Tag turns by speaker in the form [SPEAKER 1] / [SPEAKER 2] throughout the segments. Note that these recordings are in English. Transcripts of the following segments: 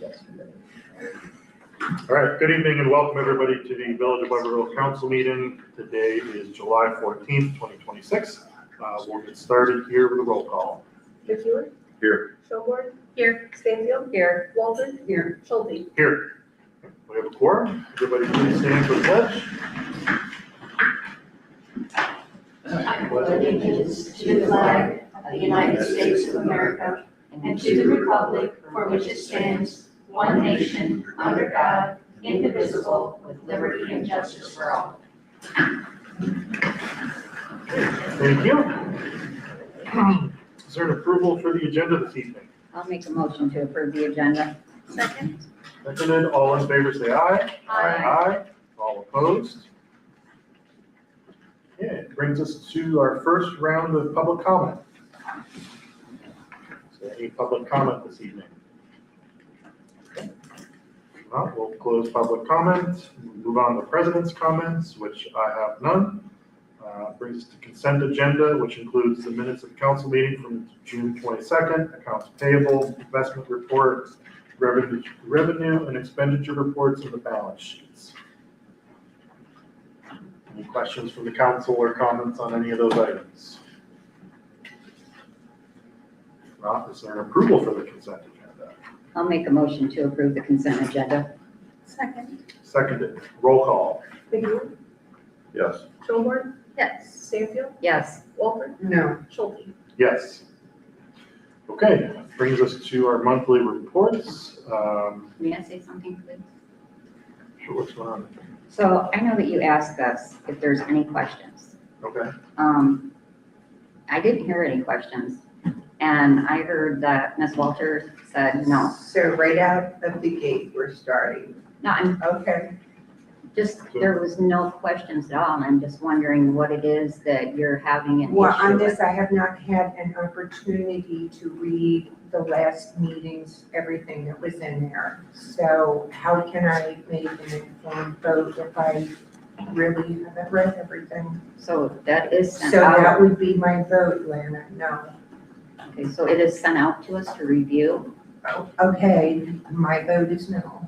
[SPEAKER 1] All right, good evening and welcome everybody to the Village of Weberville Council meeting. Today is July 14th, 2026. We'll get started here with a roll call.
[SPEAKER 2] McEwen?
[SPEAKER 1] Here.
[SPEAKER 2] Schulborn? Here. Stanfield? Here. Walton? Here. Schulte?
[SPEAKER 1] Here. We have a quorum. Everybody please stand for the pledge.
[SPEAKER 3] I pledge allegiance to the flag of the United States of America and to the republic for which it stands, one nation, under God, indivisible, with liberty and justice for all.
[SPEAKER 1] Thank you. Is there an approval for the agenda this evening?
[SPEAKER 4] I'll make a motion to approve the agenda.
[SPEAKER 2] Second.
[SPEAKER 1] Seconded, all in favor say aye.
[SPEAKER 2] Aye.
[SPEAKER 1] Aye. All opposed? Okay, it brings us to our first round of public comment. Is there any public comment this evening? Okay. If not, we'll close public comment. Move on to president's comments, which I have none. Brings us to consent agenda, which includes the minutes of the council meeting from June 22nd, accounts payable, investment report, revenue and expenditure reports, and the balance sheets. Any questions from the council or comments on any of those items? If not, is there an approval for the consent agenda?
[SPEAKER 4] I'll make a motion to approve the consent agenda.
[SPEAKER 2] Second.
[SPEAKER 1] Seconded. Roll call.
[SPEAKER 2] McEwen?
[SPEAKER 1] Yes.
[SPEAKER 2] Schulborn? Yes. Stanfield?
[SPEAKER 4] Yes.
[SPEAKER 2] Walton?
[SPEAKER 3] No.
[SPEAKER 2] Schulte?
[SPEAKER 1] Yes. Okay, brings us to our monthly reports.
[SPEAKER 4] May I say something, please?
[SPEAKER 1] Sure, what's going on?
[SPEAKER 4] So I know that you asked us if there's any questions.
[SPEAKER 1] Okay.
[SPEAKER 4] I didn't hear any questions, and I heard that Ms. Walters said no.
[SPEAKER 5] So right out of the gate, we're starting.
[SPEAKER 4] No, I'm
[SPEAKER 5] Okay.
[SPEAKER 4] just, there was no questions at all, and I'm just wondering what it is that you're having an
[SPEAKER 5] Well,
[SPEAKER 4] issue
[SPEAKER 5] on
[SPEAKER 4] with.
[SPEAKER 5] this, I have not had an opportunity to read the last meetings, everything that was in there. So how can I make an informed vote if I really haven't read everything?
[SPEAKER 4] So that is
[SPEAKER 5] So
[SPEAKER 4] sent
[SPEAKER 5] that
[SPEAKER 4] out.
[SPEAKER 5] would be my vote, Lana, no.
[SPEAKER 4] Okay, so it is sent out to us to review.
[SPEAKER 5] Okay, my vote is no.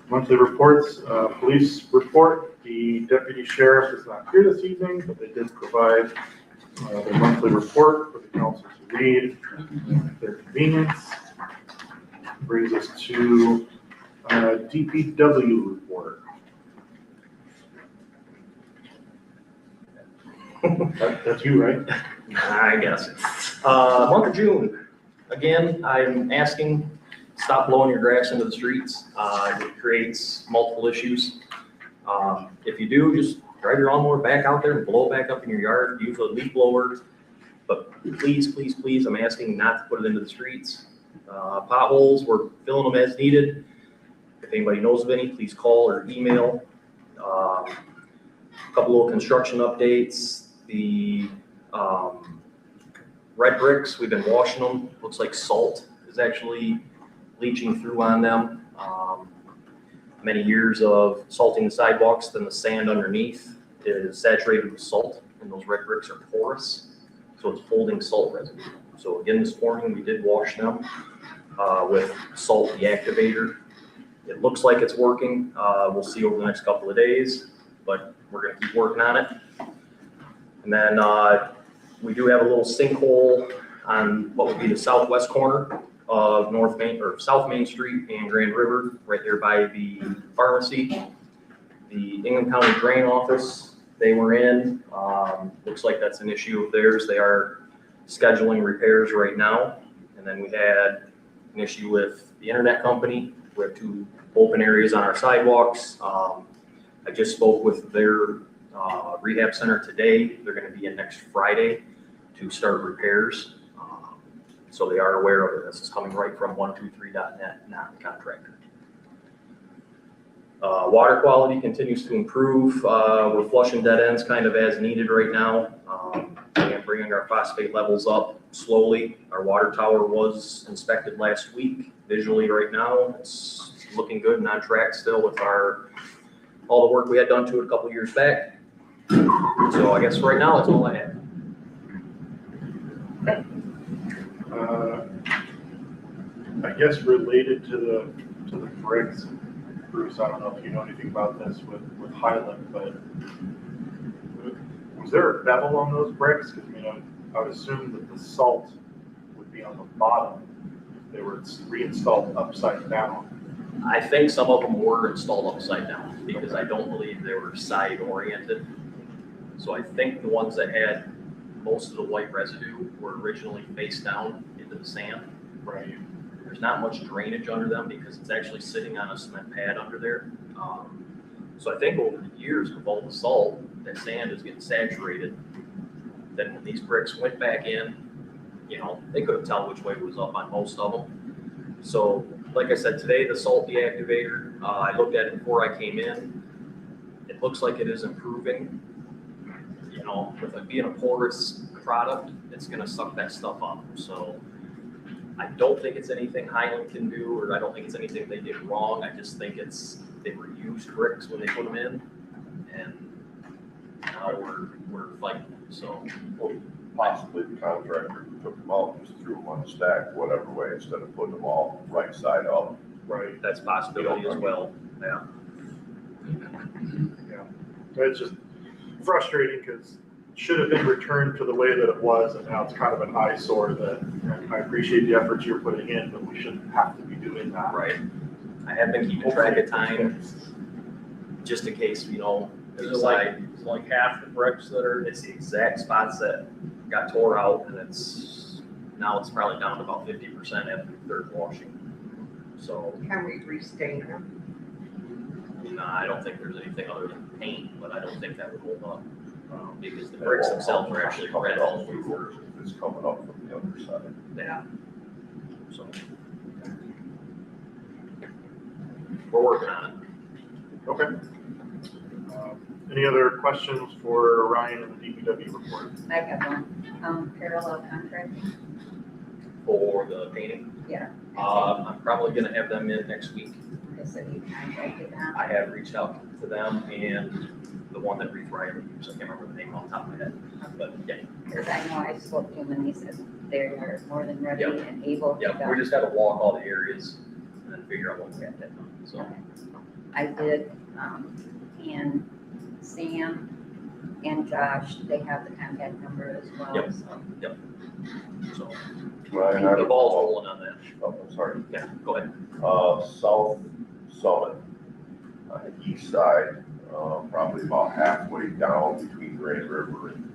[SPEAKER 1] Monthly reports, police report. The deputy sheriff is not here this evening, but they did provide their monthly report for the council to read at their convenience. Brings us to DPW report. That's you, right?
[SPEAKER 6] I guess. Month of June, again, I'm asking, stop blowing your grass into the streets. It creates multiple issues. If you do, just drive your lawnmower back out there and blow it back up in your yard, use a leaf blower. But please, please, please, I'm asking not to put it into the streets. Potholes, we're filling them as needed. If anybody knows of any, please call or email. A couple of construction updates. The red bricks, we've been washing them. Looks like salt is actually leaching through on them. Many years of salting the sidewalks, then the sand underneath is saturated with salt, and those red bricks are porous, so it's holding salt residue. So again, this morning we did wash them with salt deactivator. It looks like it's working. We'll see over the next couple of days, but we're gonna keep working on it. And then we do have a little sinkhole on what would be the southwest corner of South Main Street and Grand River, right there by the pharmacy. The Ingham County Drain Office, they were in. Looks like that's an issue of theirs. They are scheduling repairs right now. And then we had an issue with the internet company. We have 2 open areas on our sidewalks. I just spoke with their rehab center today. They're going to be in next Friday to start repairs. So they are aware of it. This is coming right from 123.net, not the contractor. Water quality continues to improve. We're flushing dead ends kind of as needed right now. And bringing our phosphate levels up slowly. Our water tower was inspected last week. Visually right now, it's looking good and on track still with all the work we had done to it a couple years back. So I guess right now that's all I have.
[SPEAKER 1] I guess related to the bricks, Bruce, I don't know if you know anything about this with Highland, but was there a bevel on those bricks? Because, I would assume that the salt would be on the bottom if they were reinstalled upside down.
[SPEAKER 6] I think some of them were installed upside down because I don't believe they were side oriented. So I think the ones that had most of the white residue were originally face down into the sand.
[SPEAKER 1] Right.
[SPEAKER 6] There's not much drainage under them because it's actually sitting on a cement pad under there. So I think over the years with all the salt, that sand is getting saturated. Then when these bricks went back in, they couldn't tell which way was up on most of them. So like I said, today, the salt deactivator, I looked at it before I came in. It looks like it is improving. With it being a porous product, it's gonna suck that stuff up. So I don't think it's anything Highland can do, or I don't think it's anything they did wrong. I just think they were used bricks when they put them in, and now we're fighting them, so.
[SPEAKER 7] Possibly the contractor took them out and just threw them on the stack, whatever way, instead of putting them all right side up.
[SPEAKER 1] Right.
[SPEAKER 6] That's a possibility as well, yeah.
[SPEAKER 1] Yeah. It's just frustrating because it should have been returned to the way that it was, and now it's kind of an eyesore that, and I appreciate the efforts you're putting in, but we shouldn't have to be doing that.
[SPEAKER 6] Right. I have been keeping track of time, just in case,
[SPEAKER 8] Is it like half the bricks that are?
[SPEAKER 6] it's the exact spots that got tore out, and now it's probably down to about 50% after the third washing. So,
[SPEAKER 5] Can we restain them?
[SPEAKER 6] I don't think there's anything other than paint, but I don't think that would hold up, because the bricks themselves are actually red all over.
[SPEAKER 7] If it's coming up from the other side.
[SPEAKER 6] Yeah. So. We're working on it.
[SPEAKER 1] Okay. Any other questions for Ryan and the DPW report?
[SPEAKER 4] I have one, parallel contracting.
[SPEAKER 6] For the painting?
[SPEAKER 4] Yeah.
[SPEAKER 6] I'm probably gonna have them in next week.
[SPEAKER 4] Okay, so you contracted them.
[SPEAKER 6] I have reached out to them and the one that Reeve Riley used, I can't remember the name off the top of my head, but yeah.
[SPEAKER 4] Because I know I spoke to him and he said they are more than ready
[SPEAKER 6] Yep.
[SPEAKER 4] and able to
[SPEAKER 6] Yeah,
[SPEAKER 4] go.
[SPEAKER 6] we just gotta walk all the areas and then figure out what we have to done, so.
[SPEAKER 4] I did, and Sam and Josh, they have the contact number as well,
[SPEAKER 6] Yep.
[SPEAKER 4] so.
[SPEAKER 6] So,
[SPEAKER 7] Ryan, I
[SPEAKER 6] the
[SPEAKER 7] don't
[SPEAKER 6] ball's
[SPEAKER 7] know.
[SPEAKER 6] rolling on that.
[SPEAKER 7] Oh, I'm sorry.
[SPEAKER 6] Yeah, go ahead.
[SPEAKER 7] South Summit, on the east side, probably about halfway down between Grand River and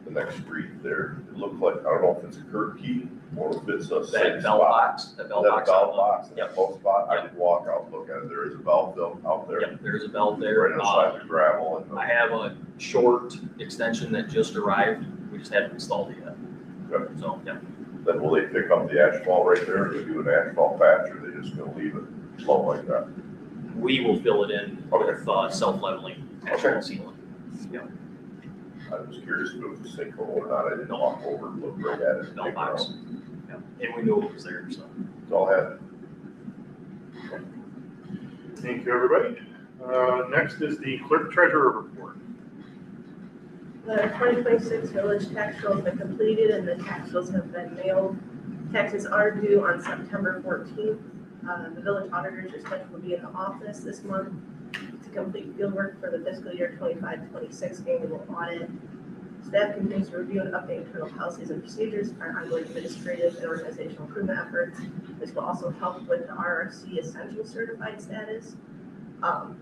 [SPEAKER 7] the next street there. It looked like, I don't know if it's a curb key or if it's a
[SPEAKER 6] That
[SPEAKER 7] safe
[SPEAKER 6] bell
[SPEAKER 7] spot.
[SPEAKER 6] box, that bell
[SPEAKER 7] That
[SPEAKER 6] box.
[SPEAKER 7] bell box, that
[SPEAKER 6] Yep.
[SPEAKER 7] close spot, I
[SPEAKER 6] Yep.
[SPEAKER 7] could walk out and look at it. There is a bell out there.
[SPEAKER 6] Yep, there's a belt there.
[SPEAKER 7] Right inside the gravel and
[SPEAKER 6] I have a short extension that just arrived, we just haven't installed it yet.
[SPEAKER 7] Okay.
[SPEAKER 6] So, yeah,
[SPEAKER 7] then will they pick up the asphalt right there, or they do an asphalt patch, or they just gonna leave it slow like that?
[SPEAKER 6] we will fill it in with self-leveling asphalt sealant.
[SPEAKER 7] I was curious if it was a sinkhole or not, I didn't walk over and look right at it.
[SPEAKER 6] Bell box. Yeah, and we knew it was there, so.
[SPEAKER 7] It's all had.
[SPEAKER 1] Thank you, everybody. Next is the clerk treasurer report.
[SPEAKER 2] The 2026 village tax rolls have been completed and the tax bills have been mailed. Taxes are due on September 14th. The village auditors are scheduled to be in the office this month to complete field work for the fiscal year 25-26 annual audit. Staff continues to review and update internal policies and procedures for ongoing administrative and organizational improvement efforts. This will also help with the RRC essential certified status.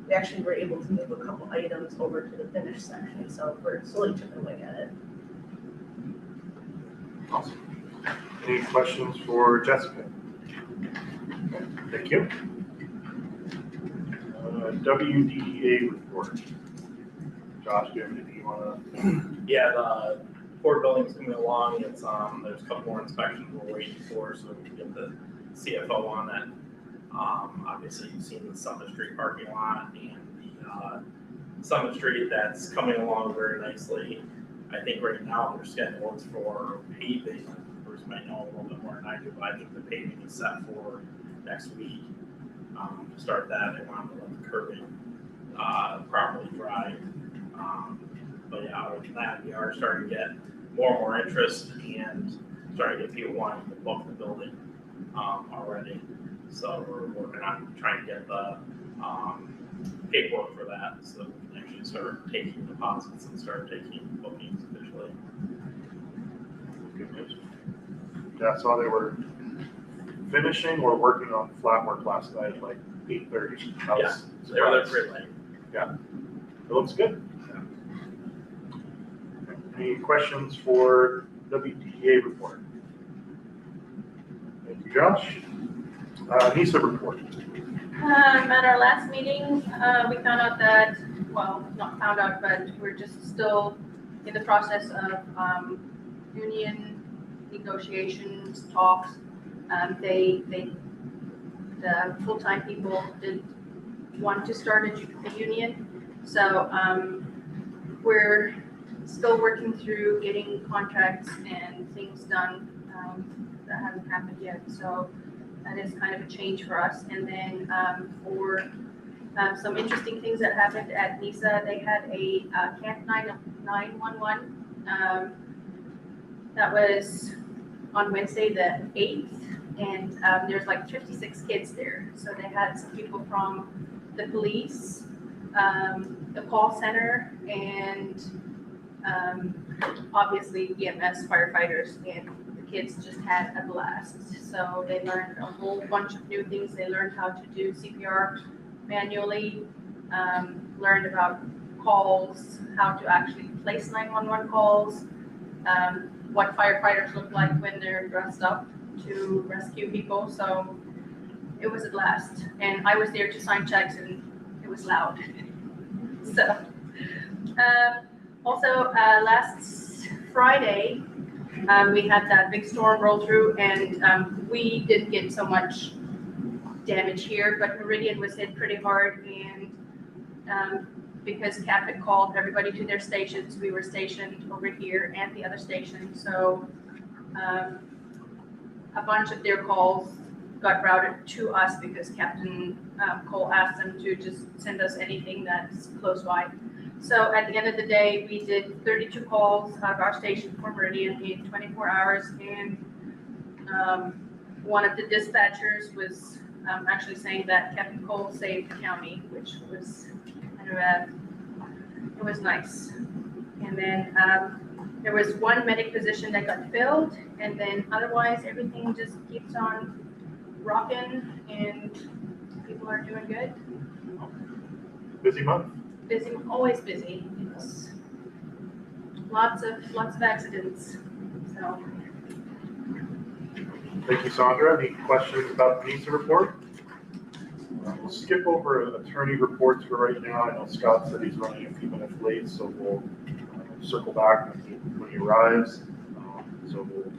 [SPEAKER 2] We actually were able to move a couple items over to the finished section, so we're slowly chipping away at it.
[SPEAKER 1] Awesome. Any questions for Jessica? Thank you. WDEA report. Josh, do you have anything you want to?
[SPEAKER 8] Yeah, the court building's coming along. It's, there's a couple more inspections we're waiting for, so we can get the CFO on it. Obviously you've seen the Summit Street parking lot and the Summit Street that's coming along very nicely. I think right now their schedule is for paving. Bruce might know a little bit more than I do, but I think the paving is set for next week. To start that, they want to let the curbing properly dry. But yeah, other than that, we are starting to get more and more interest and starting to get people wanting to book the building. already. So we're working on trying to get the paperwork for that, so we can actually start taking deposits and start taking bookings officially.
[SPEAKER 1] Good news. Yeah, I saw they were finishing or working on flat work last night at like 8:30. I was
[SPEAKER 8] They were there
[SPEAKER 1] surprised.
[SPEAKER 8] pretty late.
[SPEAKER 1] It looks good. Any questions for WDA report? Thank you, Josh. NISA report.
[SPEAKER 9] At our last meeting, we found out that, well, not found out, but we're just still in the process of union negotiations, talks. The full-time people did want to start a union. So we're still working through getting contracts and things done that hasn't happened yet. So that is kind of a change for us. And then for some interesting things that happened at NISA, they had a Camp 911. That was on Wednesday the 8th, and there's like 56 kids there. So they had some people from the police, the call center, and obviously EMS firefighters, and the kids just had a blast. So they learned a whole bunch of new things. They learned how to do CPR manually, learned about calls, how to actually place 911 calls, what firefighters look like when they're dressed up to rescue people. So it was a blast. And I was there to sign checks, and it was loud. So also last Friday, we had that big storm roll through, and we didn't get so much damage here, but Meridian was hit pretty hard, and because CAP had called everybody to their stations, we were stationed over here and the other station. So a bunch of their calls got routed to us because Captain Cole asked them to just send us anything that's close by. So at the end of the day, we did 32 calls out of our station for Meridian in 24 hours, and one of the dispatchers was actually saying that Captain Cole saved the county, which was kind of it was nice. And then there was one medic position that got filled, and then otherwise everything just keeps on rocking, and people are doing good.
[SPEAKER 1] Busy month.
[SPEAKER 9] Busy, always busy. It's lots of accidents. So
[SPEAKER 1] Thank you, Sandra. Any questions about the NISA report? We'll skip over attorney reports for right now. I know Scott said he's running a few minutes late, so we'll circle back when he arrives. So we'll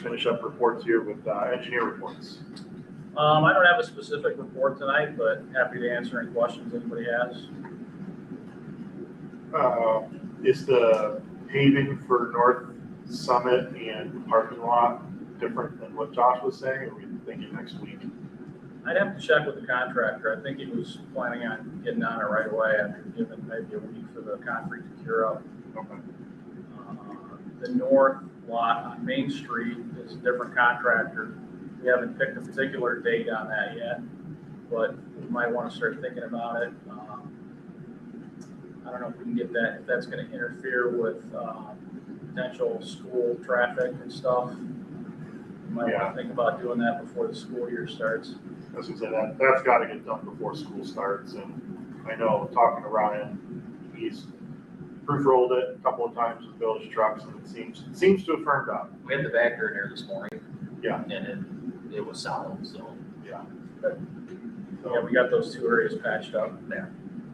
[SPEAKER 1] finish up reports here with engineer reports.
[SPEAKER 10] I don't have a specific report tonight, but happy to answer any questions anybody has.
[SPEAKER 1] Is the paving for North Summit and parking lot different than what Josh was saying, or are we thinking next week?
[SPEAKER 10] I'd have to check with the contractor. I think he was planning on getting on it right away after giving maybe a week for the concrete to cure up.
[SPEAKER 1] Okay.
[SPEAKER 10] The north lot on Main Street is a different contractor. We haven't picked a particular date on that yet, but we might want to start thinking about it. I don't know if we can get that, if that's going to interfere with potential school traffic and stuff. We might want to think about doing that before the school year starts.
[SPEAKER 1] I was gonna say that's got to get done before school starts, and I know talking to Ryan, he's proof rolled it a couple of times with Village trucks, and it seems to have firmed up.
[SPEAKER 6] We had the backer in there this morning.
[SPEAKER 1] Yeah.
[SPEAKER 6] And it was solid, so.
[SPEAKER 1] Yeah.
[SPEAKER 10] Yeah, we got those two areas patched up.
[SPEAKER 6] Yeah.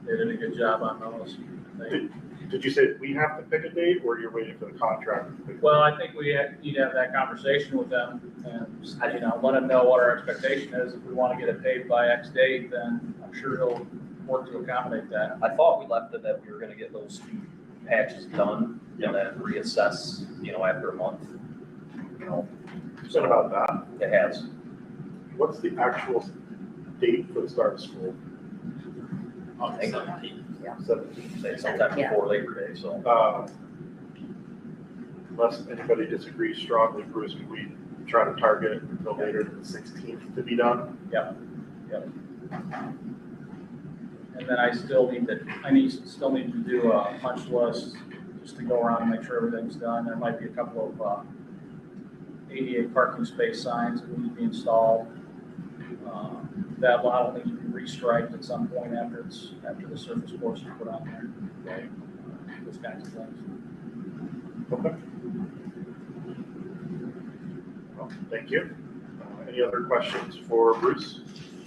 [SPEAKER 10] They did a good job on those. I think.
[SPEAKER 1] Did you say we have to pick a date, or you're waiting for the contractor to pick a date?
[SPEAKER 10] Well, I think we need to have that conversation with them and, let them know what our expectation is. If we want to get it paid by X date, then I'm sure he'll work to accommodate that.
[SPEAKER 6] I thought we left it that we were gonna get those two patches done and then reassess, after a month.
[SPEAKER 1] What about that?
[SPEAKER 6] It has.
[SPEAKER 1] What's the actual date for the start of school?
[SPEAKER 8] August
[SPEAKER 1] 17th.
[SPEAKER 6] Say sometime before Labor Day, so.
[SPEAKER 1] Unless anybody disagrees strongly, Bruce, can we try to target no later than the 16th to be done.
[SPEAKER 10] And then I still need to do a punch list just to go around and make sure everything's done. There might be a couple of ADA parking space signs that need to be installed. That lot will need to be restriped at some point after the surface course is put on there. Those kinds of things.
[SPEAKER 1] Okay. Well, thank you. Any other questions for Bruce?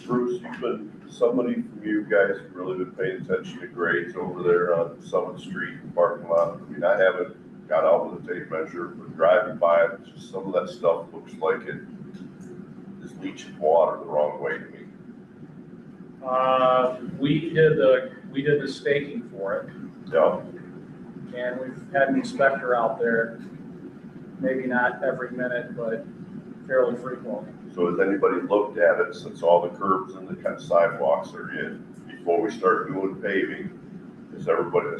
[SPEAKER 7] Bruce, somebody from you guys have really been paying attention to grades over there on Summit Street parking lot. I mean, I haven't got out with a tape measure, but driving by it, just some of that stuff looks like it is leaching water the wrong way to me.
[SPEAKER 10] We did the staking for it,
[SPEAKER 7] Yeah,
[SPEAKER 10] and we've had an inspector out there, maybe not every minute, but fairly frequently.
[SPEAKER 7] so has anybody looked at it since all the curbs and the kind of sidewalks are in, before we start doing paving? Has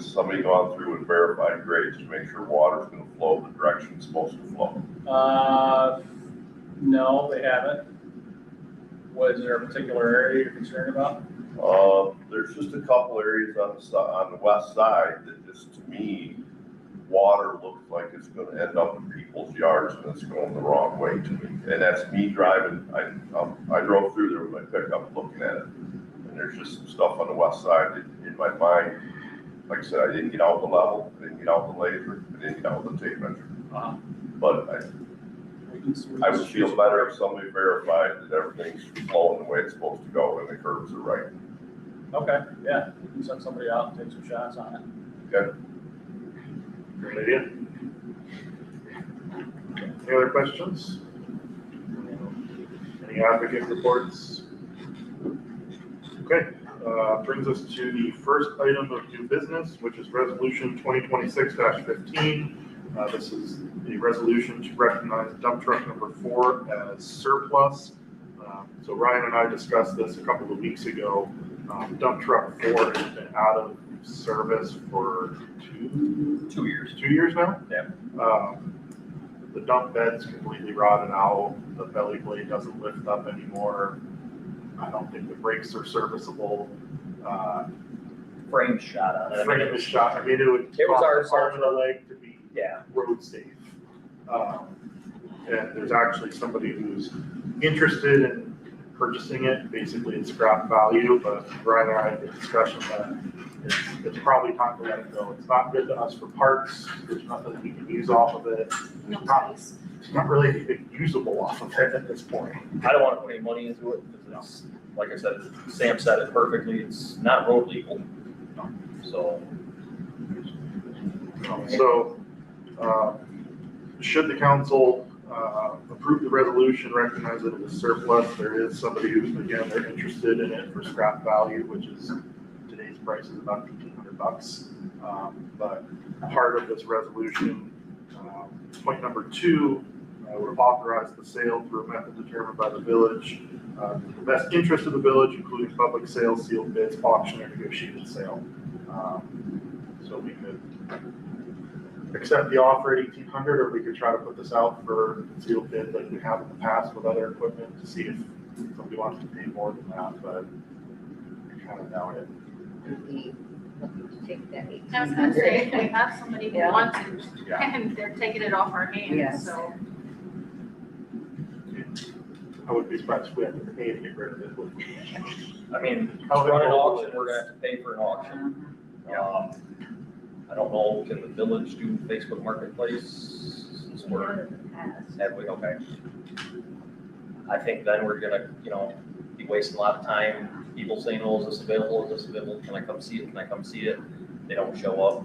[SPEAKER 7] somebody gone through and verified grades to make sure water's gonna flow the direction it's supposed to flow?
[SPEAKER 10] No, they haven't. Was there a particular area you're concerned about?
[SPEAKER 7] There's just a couple areas on the west side that just, to me, water looks like it's gonna end up in people's yards and it's going the wrong way to me. And that's me driving, I drove through there with my pickup looking at it. And there's just some stuff on the west side that in my mind, like I said, I didn't get out the level, I didn't get out the laser, I didn't get out the tape measure. But I would feel better if somebody verified that everything's flowing the way it's supposed to go and the curves are right.
[SPEAKER 10] Okay, yeah, we can send somebody out and take some shots on it.
[SPEAKER 7] Okay.
[SPEAKER 1] Great idea. Any other questions? Any advocate reports? Okay, brings us to the first item of new business, which is resolution 2026-15. This is a resolution to recognize dump truck number 4 as surplus. So Ryan and I discussed this a couple of weeks ago. Dump truck 4 has been out of service for 2 years. 2 years now?
[SPEAKER 6] Yeah.
[SPEAKER 1] The dump bed's completely rotted out. The belly blade doesn't lift up anymore. I don't think the brakes are serviceable.
[SPEAKER 6] Frame shot on it.
[SPEAKER 1] Frame is shot. I mean, it would
[SPEAKER 6] It was our
[SPEAKER 1] cost an arm and a leg to be
[SPEAKER 6] Yeah.
[SPEAKER 1] road safe. And there's actually somebody who's interested in purchasing it, basically it's scrap value, but Brian and I had a discussion that it's probably time to let it go. It's not good to us for parts, there's nothing that we can use off of it. It's not really anything usable off of it at this point.
[SPEAKER 6] I don't want to put any money into it because it's, like I said, Sam said it perfectly, it's not road legal. So.
[SPEAKER 1] So, should the council approve the resolution, recognize it as surplus, there is somebody who's, again, they're interested in it for scrap value, which is today's price is about $1,500. But part of this resolution, point number 2, would authorize the sale through a method determined by the village, the best interest of the village, including public sales, sealed bids, auction, or negotiated sale. So we could accept the offer at $1,800, or we could try to put this out for sealed bid like we have in the past with other equipment to see if somebody wants to pay more than that, but I kind of doubt it.
[SPEAKER 4] Would be looking to take that
[SPEAKER 9] I was gonna say, we
[SPEAKER 4] 1,800.
[SPEAKER 9] have somebody who
[SPEAKER 4] Yeah.
[SPEAKER 9] wants it,
[SPEAKER 1] Yeah.
[SPEAKER 9] and they're taking it off our hands,
[SPEAKER 4] Yes.
[SPEAKER 9] so.
[SPEAKER 1] I wouldn't be surprised if we had to pay to get rid of it.
[SPEAKER 6] I mean, to run an auction, we're gonna have to pay for an auction. I don't know, can the village do Facebook Marketplace? Since we're, have we, okay. I think then we're gonna, be wasting a lot of time, people saying, oh, is this available, is this available, can I come see it, can I come see it? They don't show up,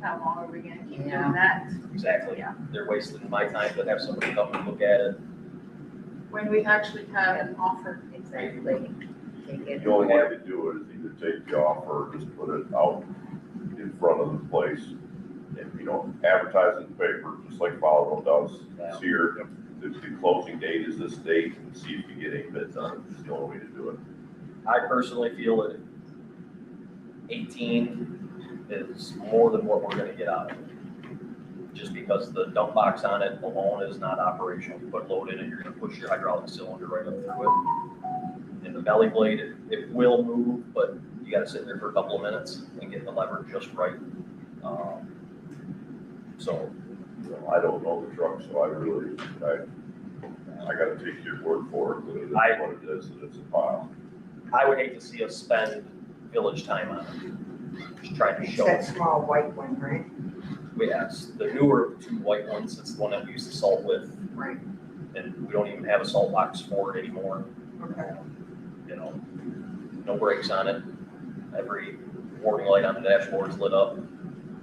[SPEAKER 9] How long are we gonna keep doing
[SPEAKER 4] Yeah.
[SPEAKER 9] that?
[SPEAKER 6] exactly,
[SPEAKER 9] Yeah.
[SPEAKER 6] they're wasting my time to have somebody come and look at it.
[SPEAKER 9] When we actually have an offer.
[SPEAKER 4] Exactly. Take it.
[SPEAKER 7] The only way to do it is either take the offer or just put it out in front of the place. And, advertise in the paper, just like Follow does. It's here, the closing date is this date, and see if you get any bids on it. It's the only way to do it.
[SPEAKER 6] I personally feel that 18 is more than what we're gonna get out of it. just because the dump box on it alone is not operational. You put load in it, you're gonna push your hydraulic cylinder right up through it. And the belly blade, it will move, but you gotta sit there for a couple of minutes and get the lever just right. So,
[SPEAKER 7] You know, I don't know the truck, so I gotta take your word for it, that it is what it is, that it's a pile.
[SPEAKER 6] I would hate to see us spend village time on it. Just trying to
[SPEAKER 5] It's
[SPEAKER 6] show.
[SPEAKER 5] that small white one, right?
[SPEAKER 6] Yes, the newer of the two white ones, it's the one that we used to salt with,
[SPEAKER 5] Right,
[SPEAKER 6] and we don't even have a salt box for it anymore.
[SPEAKER 5] okay.
[SPEAKER 6] You know, no brakes on it. Every warning light on the dashboard is lit up.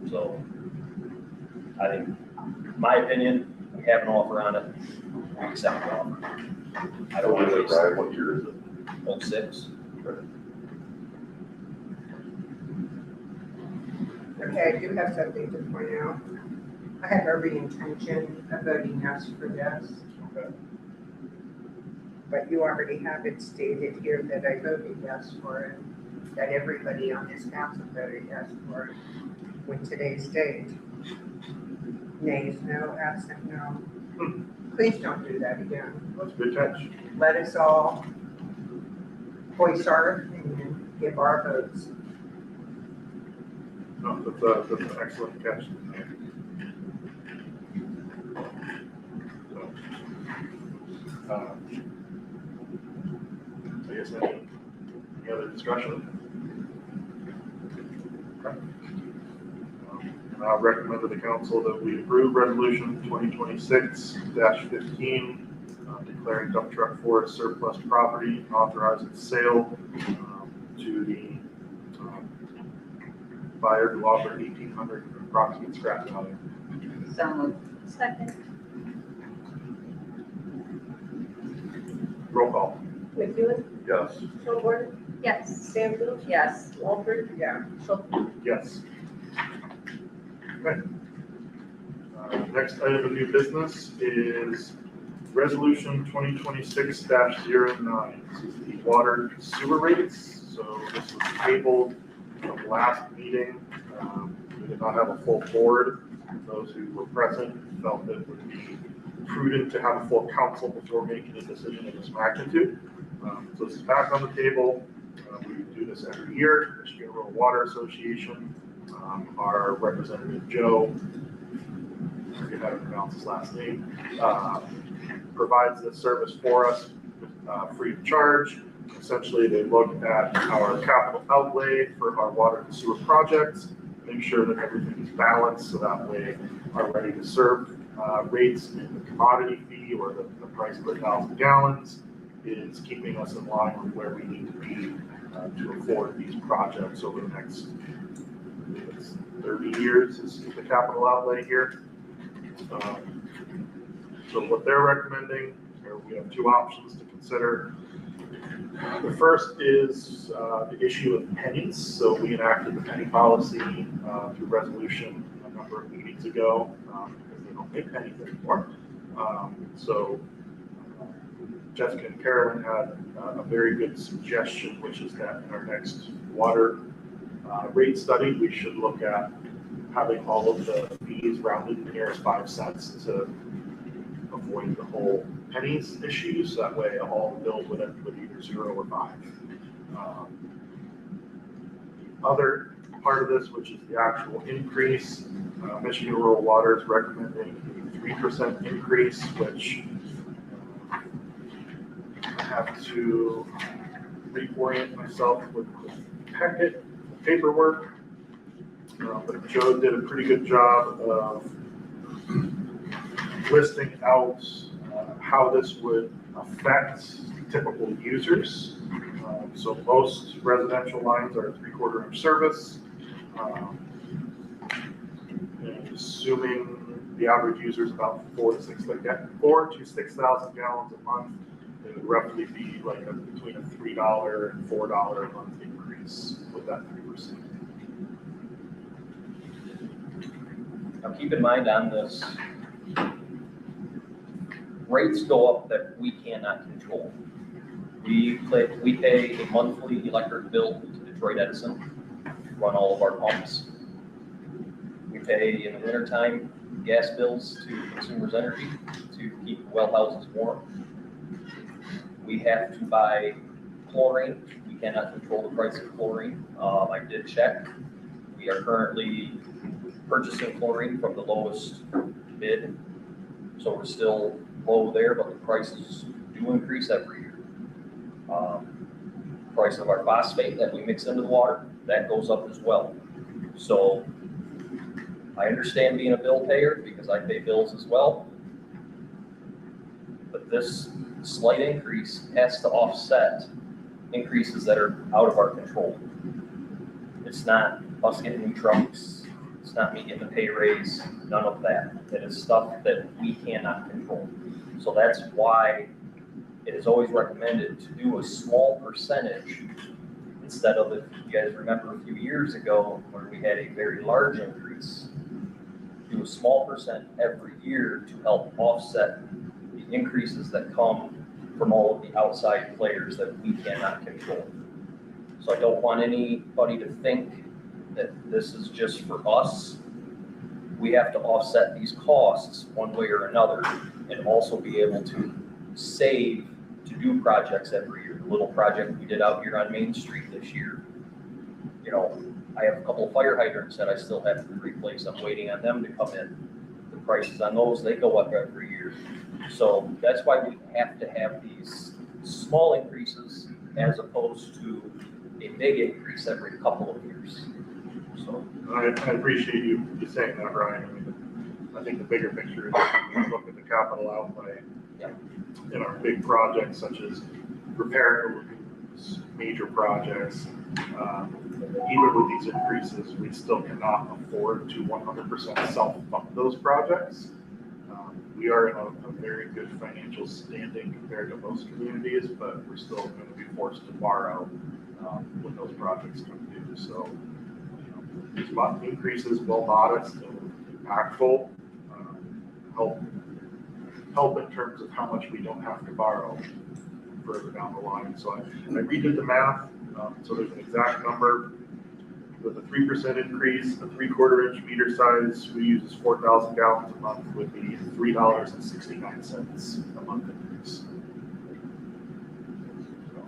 [SPEAKER 6] So I think, in my opinion, we have an offer on it. We accept the offer. I don't want to waste
[SPEAKER 7] Brian, what year is it?
[SPEAKER 6] 06.
[SPEAKER 5] Okay, I do have something to point out. I have every intention of voting yes for this.
[SPEAKER 1] Okay.
[SPEAKER 5] But you already have it stated here that I voted yes for it, that everybody on this council voted yes for it with today's date. Nays, no, absent, no. Please don't do that again.
[SPEAKER 1] That's a good catch.
[SPEAKER 5] Let us all voice our opinion, give our votes.
[SPEAKER 1] No, that's an excellent catch. So, I guess any other discussion? Okay. And I'll recommend to the council that we approve resolution 2026-15, declaring dump truck forest surplus property and authorize its sale to the buyer who offered 1,800 approximate scrap value.
[SPEAKER 4] So moved.
[SPEAKER 9] Second.
[SPEAKER 1] Roll call.
[SPEAKER 2] McEwen,
[SPEAKER 7] Yes.
[SPEAKER 2] Kilgore,
[SPEAKER 9] Yes.
[SPEAKER 2] Stanfield,
[SPEAKER 4] Yes.
[SPEAKER 2] Walford,
[SPEAKER 5] Yeah.
[SPEAKER 2] Schultz.
[SPEAKER 1] Yes. Okay. Next item of new business is resolution 2026-09. This is the water sewer rates. So this was tabled from last meeting. We did not have a full board. Those who were present felt that it would be prudent to have a full council before making a decision of this magnitude. So this is back on the table. We do this every year. Michigan Rural Water Association, our representative Joe, I forget how to pronounce his last name, provides this service for us free of charge. Essentially, they look at our capital outlay for our water and sewer projects, make sure that everything is balanced, so that way our ready to serve rates in the commodity fee or the price per 1,000 gallons is keeping us in line with where we need to be to afford these projects over the next 30 years is the capital outlay here. So what they're recommending, or we have two options to consider. The first is the issue of pennies. So we enacted the penny policy through resolution a number of meetings ago because they don't make pennies anymore. So Jessica and Carolyn had a very good suggestion, which is that in our next water rate study, we should look at having all of the fees rounded to the nearest 5 cents to avoid the whole pennies issues. That way all the bills would end with either 0 or 5. Other part of this, which is the actual increase, Michigan Rural Water is recommending a 3% increase, which I have to reorient myself with the packet, paperwork. But Joe did a pretty good job of listing out how this would affect typical users. So most residential lines are 3/4 inch service. And assuming the average user is about 4 to 6,000 gallons a month, it would roughly be like between a $3 and $4 a month increase with that 3%.
[SPEAKER 6] Now, keep in mind on this, rates go up that we cannot control. We pay a monthly electric bill to Detroit Edison to run all of our pumps. We pay in the wintertime gas bills to Consumers Energy to keep well houses warm. We have to buy chlorine. We cannot control the price of chlorine. I did check. We are currently purchasing chlorine from the lowest bid. So we're still low there, but the prices do increase every year. Price of our phosphate that we mix into the water, that goes up as well. So I understand being a bill payer because I pay bills as well. But this slight increase has to offset increases that are out of our control. It's not us getting new trucks. It's not me getting a pay raise, none of that. It is stuff that we cannot control. So that's why it is always recommended to do a small percentage instead of, if you guys remember a few years ago where we had a very large increase, do a small percent every year to help offset the increases that come from all of the outside players that we cannot control. So I don't want anybody to think that this is just for us. We have to offset these costs one way or another and also be able to save to do projects every year. The little project we did out here on Main Street this year, you know, I have a couple of fire hydrants that I still have to replace. I'm waiting on them to come in. The prices on those, they go up every year. So that's why we have to have these small increases as opposed to a big increase every couple of years. So
[SPEAKER 1] I appreciate you saying that, Ryan. I mean, I think the bigger picture is when you look at the capital outlay in our big projects such as repair, major projects, even with these increases, we still cannot afford to 100% self-fund those projects. We are in a very good financial standing compared to most communities, but we're still going to be forced to borrow when those projects come due. So, these increases, while modest and impactful, help in terms of how much we don't have to borrow further down the line. So I redid the math. So there's an exact number. With a 3% increase, a 3/4 inch meter size we use is 4,000 gallons a month would be $3.69 a month increase. So,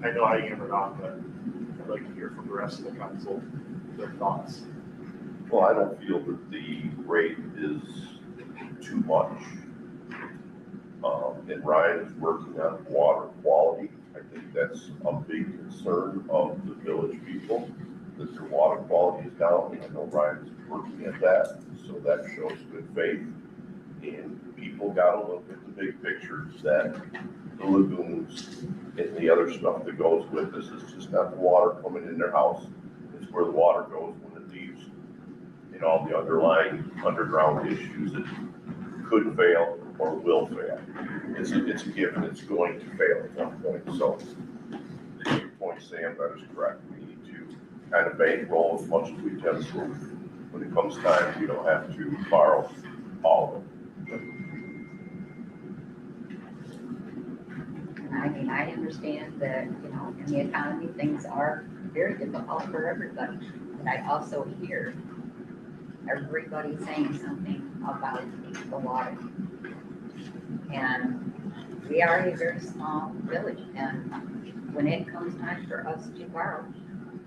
[SPEAKER 1] I know I hammered on, but I'd like to hear from the rest of the council their thoughts.
[SPEAKER 7] Well, I don't feel that the rate is too much. And Ryan is working on water quality. I think that's a big concern of the village people, that their water quality is down. And I know Ryan's working at that, so that shows good faith. And people gotta look at the big pictures, that the lagoons and the other stuff that goes with this is just not the water coming in their house. It's where the water goes when it leaves, and all the underlying underground issues that could fail or will fail. It's a given, it's going to fail at some point. So to your point, Sam, that is correct. We need to kind of bankroll as much as we can, so when it comes time, we don't have to borrow all of it.
[SPEAKER 4] I mean, I understand that, you know, in the economy, things are very difficult for everybody. But I also hear everybody saying something about the water. And we are a very small village, and when it comes time for us to borrow,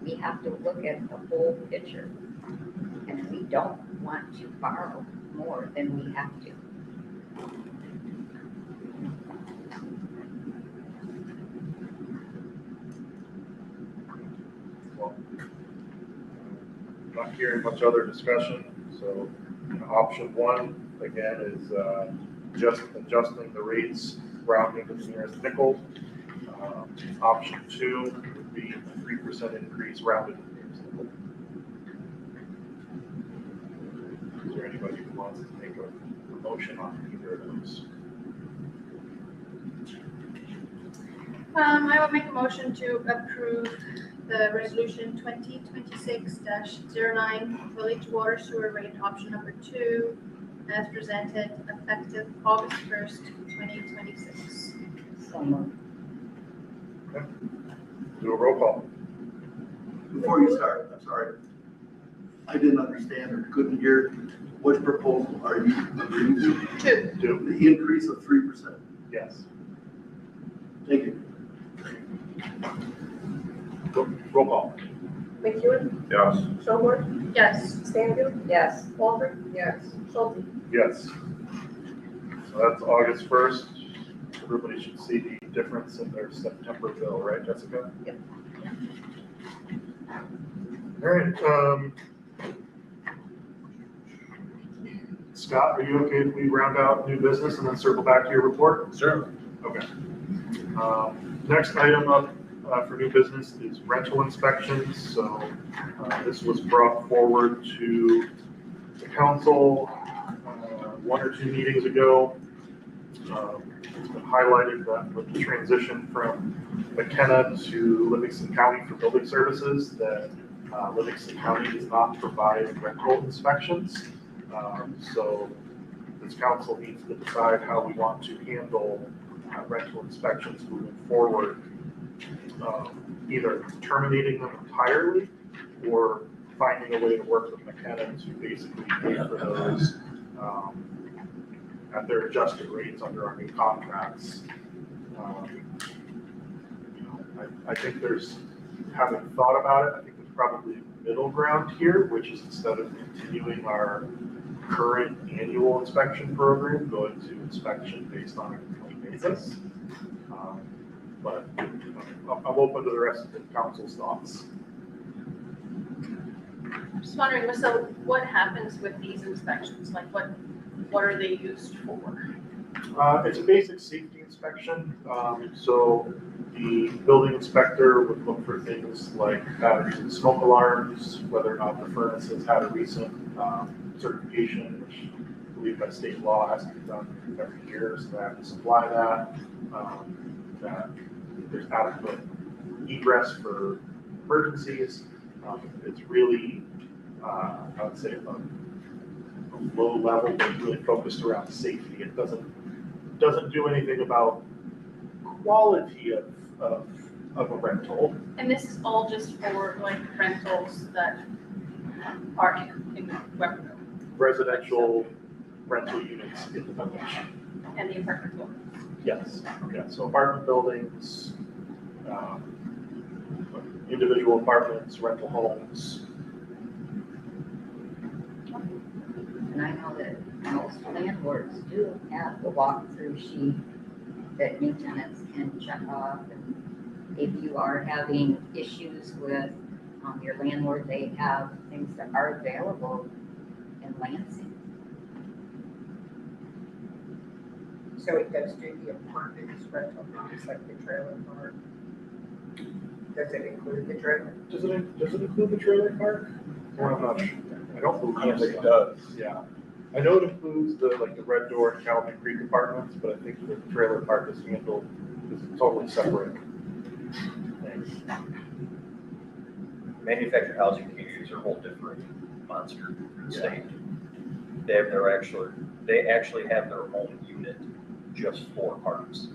[SPEAKER 4] we have to look at the whole picture. And we don't want to borrow more than we have to.
[SPEAKER 1] Well, not hearing much other discussion, so option one, again, is just adjusting the rates, rounding to the nearest nickel. Option two would be a 3% increase rounded to the nearest nickel. Is there anybody who wants to make a motion on either of those?
[SPEAKER 9] I will make a motion to approve the resolution 2026-09 village water sewer rate option number 2 as presented effective August 1st, 2026.
[SPEAKER 4] So moved.
[SPEAKER 1] Do a roll call.
[SPEAKER 11] Before you start, I'm sorry. I didn't understand or couldn't hear, which proposal are you agreeing to?
[SPEAKER 1] Do,
[SPEAKER 11] The increase of 3%.
[SPEAKER 1] yes.
[SPEAKER 11] Thank you.
[SPEAKER 1] Roll call.
[SPEAKER 2] McEwen,
[SPEAKER 7] Yes.
[SPEAKER 2] Showboard,
[SPEAKER 9] Yes.
[SPEAKER 2] Stanfield,
[SPEAKER 4] Yes,
[SPEAKER 2] Walter,
[SPEAKER 5] Yes.
[SPEAKER 2] Schulte.
[SPEAKER 1] Yes. So that's August 1st. Everybody should see the difference in their September bill, right, Jessica?
[SPEAKER 2] Yep.
[SPEAKER 1] All right, Scott, are you okay if we round out new business and then circle back to your report?
[SPEAKER 6] Sure.
[SPEAKER 1] Okay. Next item up for new business is rental inspections. So this was brought forward to the council 1 or 2 meetings ago. It's been highlighted that with the transition from McKenna to Livingston County for building services, that Livingston County does not provide rental inspections. So this council needs to decide how we want to handle rental inspections moving forward. Either terminating them entirely or finding a way to work with McKenna to basically pay for those at their adjusted rates under our new contracts. I think there's, having thought about it, I think there's probably a middle ground here, which is instead of continuing our current annual inspection program, going to inspection based on a complaint basis. But I'm open to the rest of the council's thoughts.
[SPEAKER 9] Just wondering, so what happens with these inspections? Like what are they used for?
[SPEAKER 1] It's a basic safety inspection. So the building inspector would look for things like batteries and smoke alarms, whether or not the furnace has had a recent certification, which I believe by state law has to be done every year, so they have to supply that. That there's adequate egress for emergencies. It's really, I would say, a low level, but really focused around safety. It doesn't do anything about quality of a rental.
[SPEAKER 9] And this is all just for like rentals that are in Weberville
[SPEAKER 1] Residential rental units in the village.
[SPEAKER 9] and the apartment buildings.
[SPEAKER 1] Yes, yeah, so apartment buildings, individual apartments, rental homes.
[SPEAKER 4] and I know that most landlords do have the walkthrough sheet that new tenants can check off. And if you are having issues with your landlord, they have things that are available in Lansing.
[SPEAKER 5] So it does do the apartments, rental homes, like the trailer park? Does it include the trailer?
[SPEAKER 1] Does it include the trailer park? Well, I'm not sure. I don't believe
[SPEAKER 10] think it
[SPEAKER 1] so.
[SPEAKER 10] does.
[SPEAKER 1] Yeah, I know it includes the Red Door and Calvin Creek apartments, but I think the trailer park is handled, is totally separate.
[SPEAKER 6] Manufactured housing communities are a whole different monster in the state. They actually have their own unit just for parks.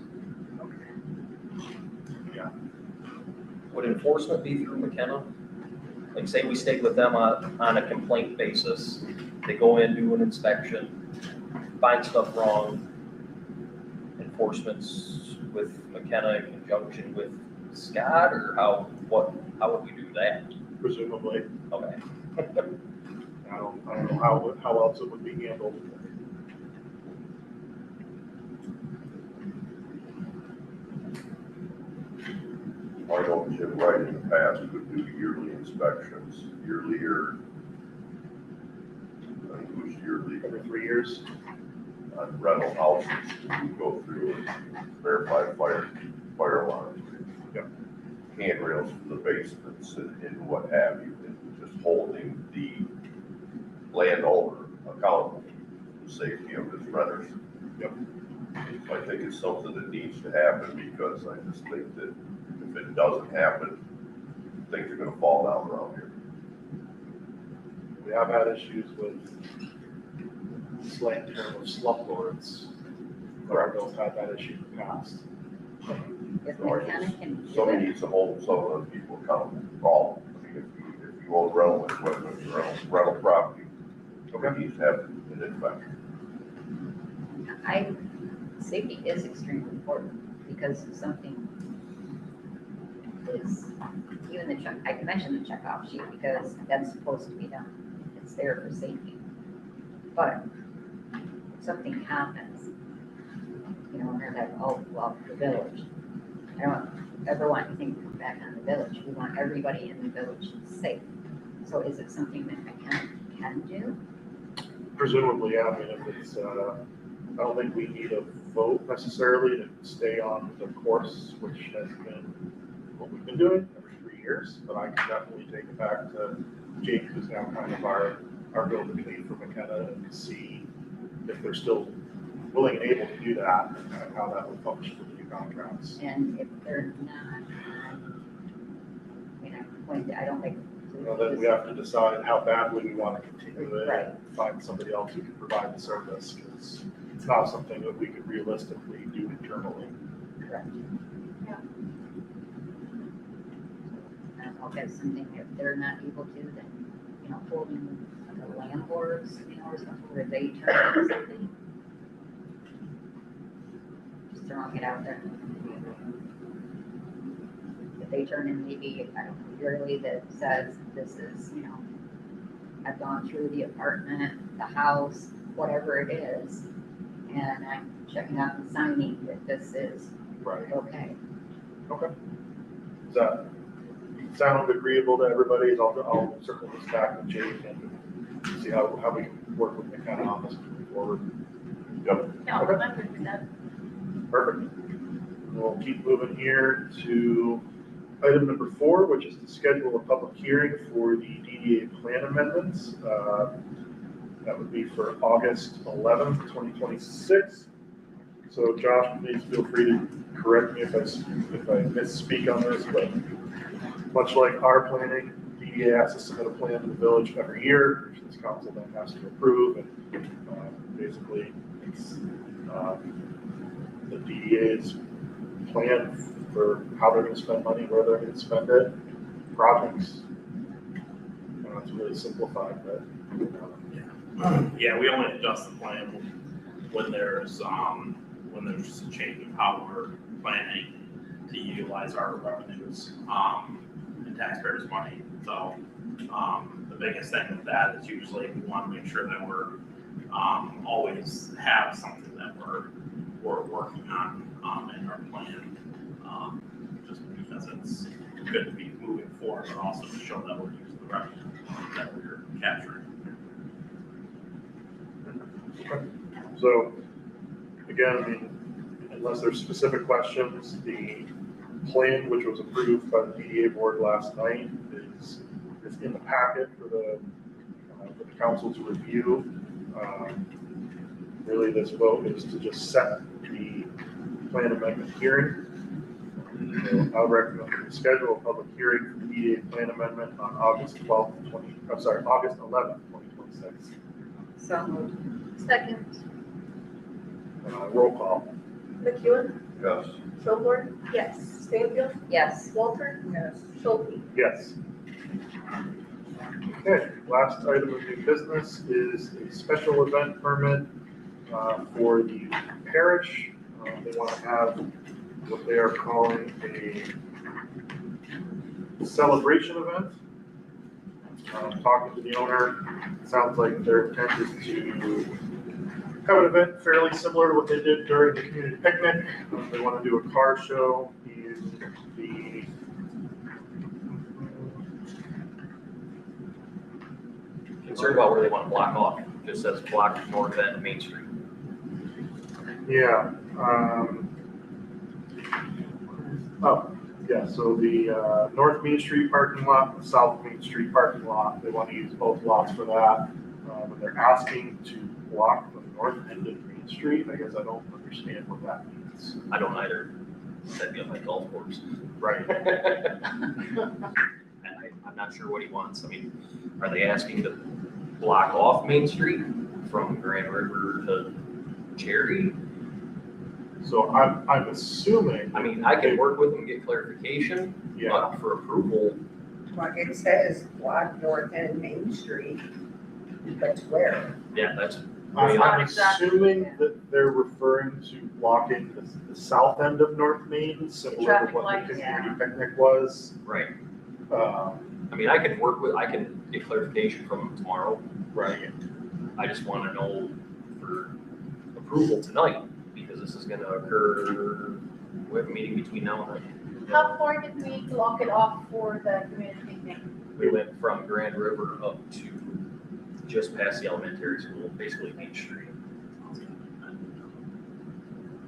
[SPEAKER 1] Yeah.
[SPEAKER 6] Would enforcement be through McKenna? Like say we stayed with them on a complaint basis, they go in, do an inspection, find stuff wrong, enforcement's with McKenna in conjunction with Scott, or how would we do that?
[SPEAKER 1] Presumably.
[SPEAKER 6] Okay.
[SPEAKER 1] I don't know how else it would be handled.
[SPEAKER 7] I know Jim Wright in the past would do yearly inspections, yearly or, I think it was yearly,
[SPEAKER 1] Every 3 years.
[SPEAKER 7] on rental houses, to go through and verify fire alarms,
[SPEAKER 1] Yep.
[SPEAKER 7] handrails for the basements and what have you, and just holding the landowner accountable for the safety of his renters.
[SPEAKER 1] Yep.
[SPEAKER 7] I think it's something that needs to happen, because I just think that if it doesn't happen, things are gonna fall down around here.
[SPEAKER 1] We have had issues with slang term of slumlords. Larville's had that issue in the past.
[SPEAKER 4] If McKenna can do
[SPEAKER 7] Somebody
[SPEAKER 4] it,
[SPEAKER 7] needs to hold some of those people accountable for all. I mean, if you you own rental equipment, rental property.
[SPEAKER 1] Okay.
[SPEAKER 7] He's have it in fact.
[SPEAKER 4] Safety is extremely important because if something is, even the check, I can mention the checkoff sheet because that's supposed to be done. It's there for safety. But if something happens, you know, and they're like, oh, well, the village. I don't ever want anything to come back on the village. We want everybody in the village safe. So is it something that I can do?
[SPEAKER 1] Presumably, yeah, I mean, if it's, I don't think we need a vote necessarily to stay on the course, which has been what we've been doing every 3 years, but I can definitely take it back to Jake, who's now kind of our go-between for McKenna, and see if they're still willing and able to do that, and kind of how that would function with the new contracts.
[SPEAKER 4] And if they're not, I don't think.
[SPEAKER 1] You know, then we have to decide how badly we want to continue it,
[SPEAKER 4] Right.
[SPEAKER 1] and find somebody else who can provide the service, because it's not something that we could realistically do internally.
[SPEAKER 4] Correct. Okay, something if they're not able to, then, you know, holding the landlords, you know, or something where they turn in something. Just throwing it out there. If they turn in maybe, I don't know, yearly that says this is, you know, I've gone through the apartment, the house, whatever it is, and I'm checking out and signing that this is
[SPEAKER 1] Right.
[SPEAKER 4] okay.
[SPEAKER 1] Okay. Does that sound agreeable to everybody? I'll circle this back with Jake and see how we can work with McKenna on this moving forward. Yep.
[SPEAKER 9] No,
[SPEAKER 1] Okay.
[SPEAKER 9] I'm good with that.
[SPEAKER 1] Perfect. We'll keep moving here to item number 4, which is to schedule a public hearing for the DDA plan amendments. That would be for August 11th, 2026. So Josh, please feel free to correct me if I misspeak on this, but much like our planning, DDA has to submit a plan to the village every year, which this council then has to approve, and basically it's the DDA's plan for how they're gonna spend money, where they're gonna spend it, projects. It's really simplified, but.
[SPEAKER 8] Yeah, we only adjust the plan when there's just a change of how we're planning to utilize our revenues, and taxpayers' money. So, the biggest thing with that is usually we want to make sure that we're, always have something that we're working on, in our plan. Just because it's good to be moving forward, but also to show that we're using the revenue that we're capturing.
[SPEAKER 1] So, again, I mean, unless there's specific questions, the plan, which was approved by the DDA board last night, is in the packet for the council to review. Really, this vote is to just set the plan amendment hearing. So I would recommend we schedule a public hearing for the DDA plan amendment on August 11th, 2026.
[SPEAKER 4] So moved.
[SPEAKER 9] Second.
[SPEAKER 1] Roll call.
[SPEAKER 2] McEwen,
[SPEAKER 7] Yes.
[SPEAKER 2] Kilgore, yes. Stanfield,
[SPEAKER 4] Yes.
[SPEAKER 2] Walter,
[SPEAKER 5] Yes.
[SPEAKER 2] Schulte.
[SPEAKER 1] Yes. Okay, last item of new business is a special event permit for the parish. They want to have what they are calling a celebration event. Talking to the owner, it sounds like their intent is to have an event fairly similar to what they did during the community picnic. They want to do a car show in the
[SPEAKER 6] Concerned about where they want to block off. It just says block north end of Main Street.
[SPEAKER 1] Yeah, so the North Main Street parking lot and the South Main Street parking lot, they want to use both lots for that. And they're asking to block the north end of Main Street. I guess I don't understand what that means.
[SPEAKER 6] I don't either. That'd be on my golf course.
[SPEAKER 1] Right.
[SPEAKER 6] I'm not sure what he wants. I mean, are they asking to block off Main Street from Grand River to Cherry?
[SPEAKER 1] So I'm assuming.
[SPEAKER 6] I mean, I can work with them, get clarification,
[SPEAKER 1] Yeah,
[SPEAKER 6] but for approval,
[SPEAKER 5] Well, it says block North End Main Street, but where?
[SPEAKER 6] Yeah, that's,
[SPEAKER 1] I'm
[SPEAKER 9] not exactly-
[SPEAKER 1] assuming that they're referring to blocking the south end of North Main, similar to
[SPEAKER 9] Traffic
[SPEAKER 1] what
[SPEAKER 9] lights,
[SPEAKER 1] the community picnic was.
[SPEAKER 6] right.
[SPEAKER 1] Um,
[SPEAKER 6] I mean, I can get clarification from them tomorrow.
[SPEAKER 1] Right.
[SPEAKER 6] I just want to know for approval tonight, because this is going to occur, we have a meeting between now and then.
[SPEAKER 9] How far did we block it off for the community picnic?
[SPEAKER 6] We went from Grand River up to just past the elementary school, basically Main Street.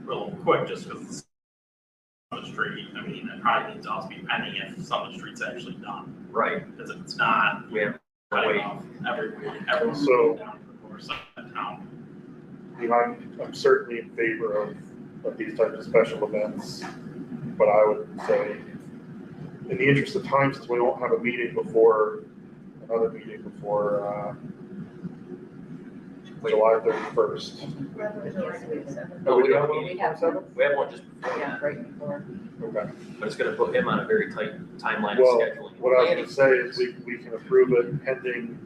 [SPEAKER 8] Real quick, just because Summit Street, I mean, it probably needs to also be pending if Summit Street's actually done,
[SPEAKER 6] Right.
[SPEAKER 8] because if it's not,
[SPEAKER 6] We have to
[SPEAKER 8] cutting
[SPEAKER 6] wait.
[SPEAKER 8] off everyone
[SPEAKER 1] So-
[SPEAKER 8] down to the north side of town.
[SPEAKER 1] I'm certainly in favor of these types of special events, but I would say, in the interest of time, since we don't have a meeting before, another meeting before, July 31st. Oh, we do have one on the 27th?
[SPEAKER 6] We have one just before
[SPEAKER 4] Yeah,
[SPEAKER 6] that,
[SPEAKER 4] right before.
[SPEAKER 1] Okay.
[SPEAKER 6] but it's going to put him on a very tight timeline of
[SPEAKER 1] Well,
[SPEAKER 6] scheduling.
[SPEAKER 1] what I was gonna say is we can approve it pending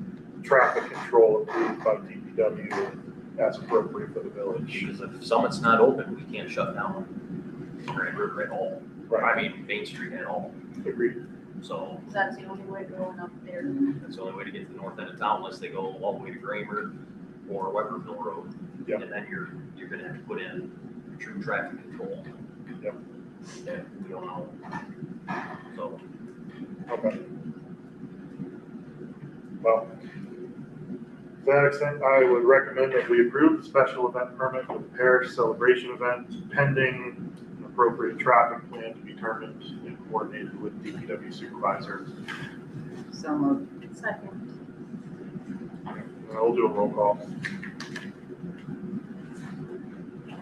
[SPEAKER 1] traffic control approved by DPW as appropriate for the village.
[SPEAKER 6] Because if Summit's not open, we can't shut down Grand River at all. I mean, Main Street at all.
[SPEAKER 1] Agreed.
[SPEAKER 6] So
[SPEAKER 9] That's the only way going up there.
[SPEAKER 6] that's the only way to get to the north end of town unless they go all the way to Kramer or Weberville Road.
[SPEAKER 1] Yep.
[SPEAKER 6] And then you're gonna have to put in true traffic control.
[SPEAKER 1] Yep.
[SPEAKER 6] That we don't know. So,
[SPEAKER 1] Okay. Well, to that extent, I would recommend that we approve the special event permit for the parish celebration event pending an appropriate traffic plan to be determined and coordinated with DPW supervisor.
[SPEAKER 4] So moved.
[SPEAKER 9] Second.
[SPEAKER 1] And we'll do a roll call.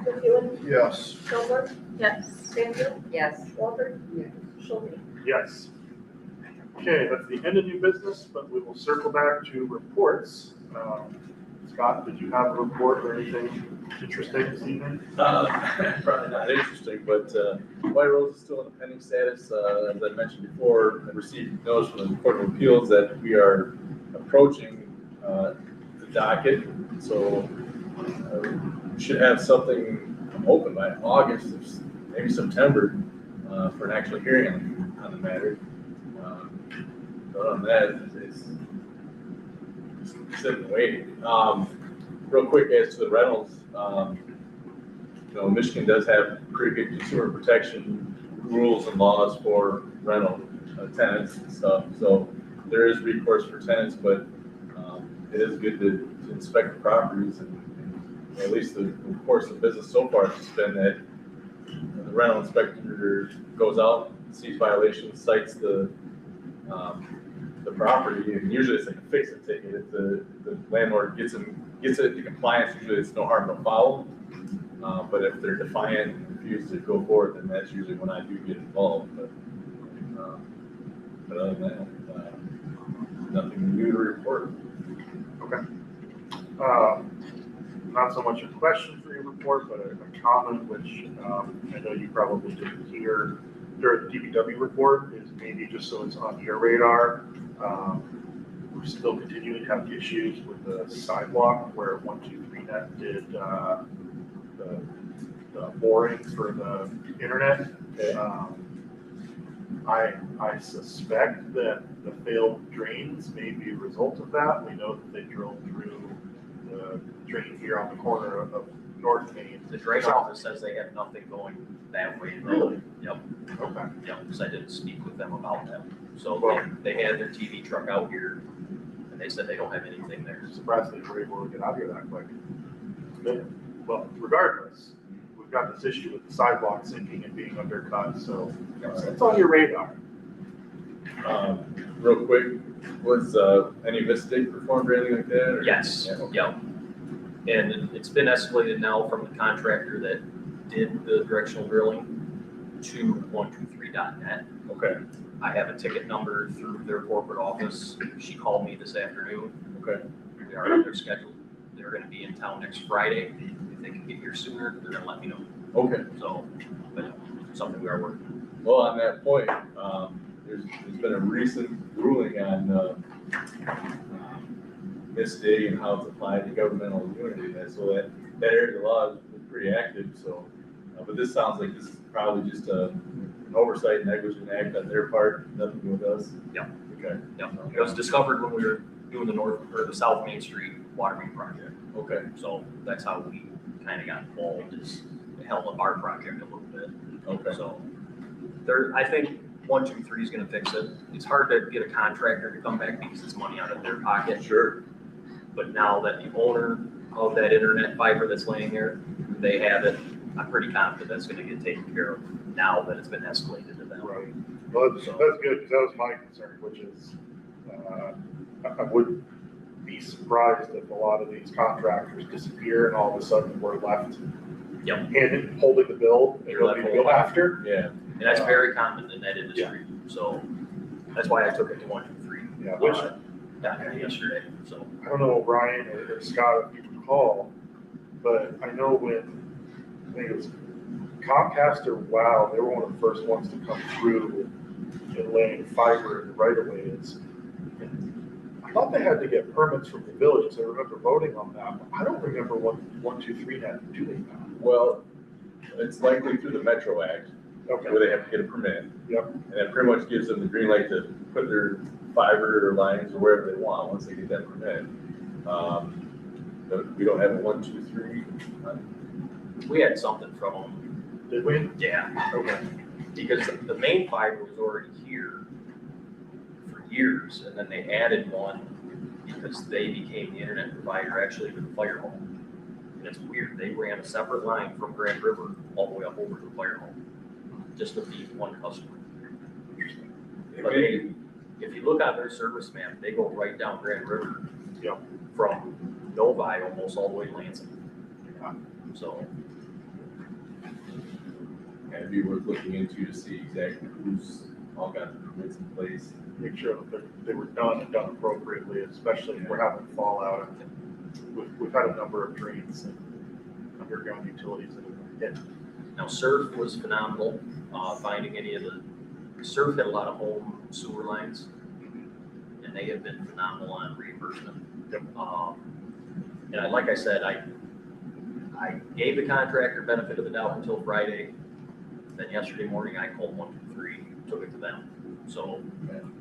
[SPEAKER 2] McEwen,
[SPEAKER 11] Yes.
[SPEAKER 2] Kilmer,
[SPEAKER 9] Yes.
[SPEAKER 2] Stanfield,
[SPEAKER 4] Yes.
[SPEAKER 2] Walter,
[SPEAKER 5] Yes.
[SPEAKER 2] Schulman.
[SPEAKER 1] Yes. Okay, that's the end of new business, but we will circle back to reports. Scott, did you have a report or anything interesting this evening?
[SPEAKER 12] Probably not interesting, but White Rose is still in a pending status. As I mentioned before, I received notice from the Court of Appeals that we are approaching the docket. So we should have something open by August, maybe September, for an actual hearing on the matter. But on that, it's sitting and waiting. Real quick as to the rentals, Michigan does have pretty good consumer protection rules and laws for rental tenants and stuff. So there is recourse for tenants, but it is good to inspect the properties and at least the course of business so far has been that the rental inspector goes out, sees violations, cites the property, and usually it's like a fix-it ticket. If the landlord gets it to compliance, usually it's no harm, no foul. But if they're defiant and refuse to go forward, then that's usually when I do get involved. But other than that, nothing new to report.
[SPEAKER 1] Okay. Not so much a question for your report, but a comment, which I know you probably didn't hear during the DPW report, is maybe just so it's on your radar. We're still continuing to have issues with the sidewalk where 123net did the boring for the internet. I suspect that the failed drains may be a result of that. We know that they drilled through the drain here on the corner of North Main.
[SPEAKER 6] the drain office says they have nothing going that way. Really? Yep.
[SPEAKER 1] Okay.
[SPEAKER 6] Yep, because I did speak with them about that. So
[SPEAKER 1] Well-
[SPEAKER 6] they had their TV truck out here, and they said they don't have anything there.
[SPEAKER 1] Surprised they were able to get out here that quick. Well, regardless, we've got this issue with the sidewalk sinking and being undercut, so it's on your radar.
[SPEAKER 12] Real quick, was any mistake performed or anything like that? Or?
[SPEAKER 6] Yes,
[SPEAKER 12] Yeah.
[SPEAKER 6] yep. And it's been escalated now from the contractor that did the directional drilling to 123.net.
[SPEAKER 12] Okay.
[SPEAKER 6] I have a ticket number through their corporate office. She called me this afternoon.
[SPEAKER 12] Okay.
[SPEAKER 6] They're scheduled. They're gonna be in town next Friday. If they can get here sooner, they're gonna let me know.
[SPEAKER 12] Okay.
[SPEAKER 6] So, but something we are working on.
[SPEAKER 12] Well, on that point, there's been a recent ruling on this day and how it's applied to governmental unity. And so that area of the law is pretty active, so, but this sounds like this is probably just an oversight, negligent act on their part, nothing to do with us.
[SPEAKER 6] Yep.
[SPEAKER 12] Okay.
[SPEAKER 6] Yep, it was discovered when we were doing the north, or the South Main Street water main project.
[SPEAKER 12] Okay,
[SPEAKER 6] So that's how we kind of got involved, is it held up our project a little bit.
[SPEAKER 12] okay.
[SPEAKER 6] So there, I think 1, 2, 3 is gonna fix it. It's hard to get a contractor to come back because it's money out of their pocket.
[SPEAKER 12] Sure.
[SPEAKER 6] But now that the owner of that internet fiber that's laying there, they have it, I'm pretty confident that's gonna get taken care of now that it's been escalated to them.
[SPEAKER 1] Right. Well, that's good, because that was my concern, which is, I would be surprised if a lot of these contractors disappear and all of a sudden we're left
[SPEAKER 6] Yep.
[SPEAKER 1] and holding the bill, and
[SPEAKER 6] You're
[SPEAKER 1] nobody
[SPEAKER 6] left
[SPEAKER 1] to go
[SPEAKER 6] holding.
[SPEAKER 1] after.
[SPEAKER 12] Yeah,
[SPEAKER 6] And that's very common in that industry, so that's why I took it to 1, 2, 3.
[SPEAKER 1] Yeah, which,
[SPEAKER 6] Yesterday, so.
[SPEAKER 1] I don't know, Ryan or Scott, if you recall, but I know when, I think it was Comcast or WOW, they were one of the first ones to come through and laying fiber in the right of ways. And I thought they had to get permits from the villages. I remember voting on that, but I don't remember 123 net doing that.
[SPEAKER 12] well, it's likely through the Metro Act,
[SPEAKER 1] Okay,
[SPEAKER 12] where they have to get a permit.
[SPEAKER 1] Yep.
[SPEAKER 12] And that pretty much gives them the green light to put their fiber or lines or wherever they want, once they get that permit. But we don't have a 1, 2, 3.
[SPEAKER 6] We had something from them,
[SPEAKER 1] did we?
[SPEAKER 6] yeah,
[SPEAKER 1] Okay.
[SPEAKER 6] because the main fiber was already here for years, and then they added one because they became the internet provider actually to the fire home. And it's weird, they ran a separate line from Grand River all the way up over to the fire home, just to feed one customer. But they, if you look on their service map, they go right down Grand River.
[SPEAKER 1] Yep.
[SPEAKER 6] From Novi almost all the way to Lansing. So,
[SPEAKER 12] And it'd be worth looking into to see exactly who's all got the permits in place.
[SPEAKER 1] Make sure that they were done and done appropriately, especially if we're having fallout. We've had a number of drains and underground utilities that have been hit.
[SPEAKER 6] now Surf was phenomenal, finding any of the, Surf had a lot of home sewer lines, and they have been phenomenal on reimbursement. And like I said, I gave the contractor benefit of the doubt until Friday. Then yesterday morning, I called 1, 2, 3, took it to them. So,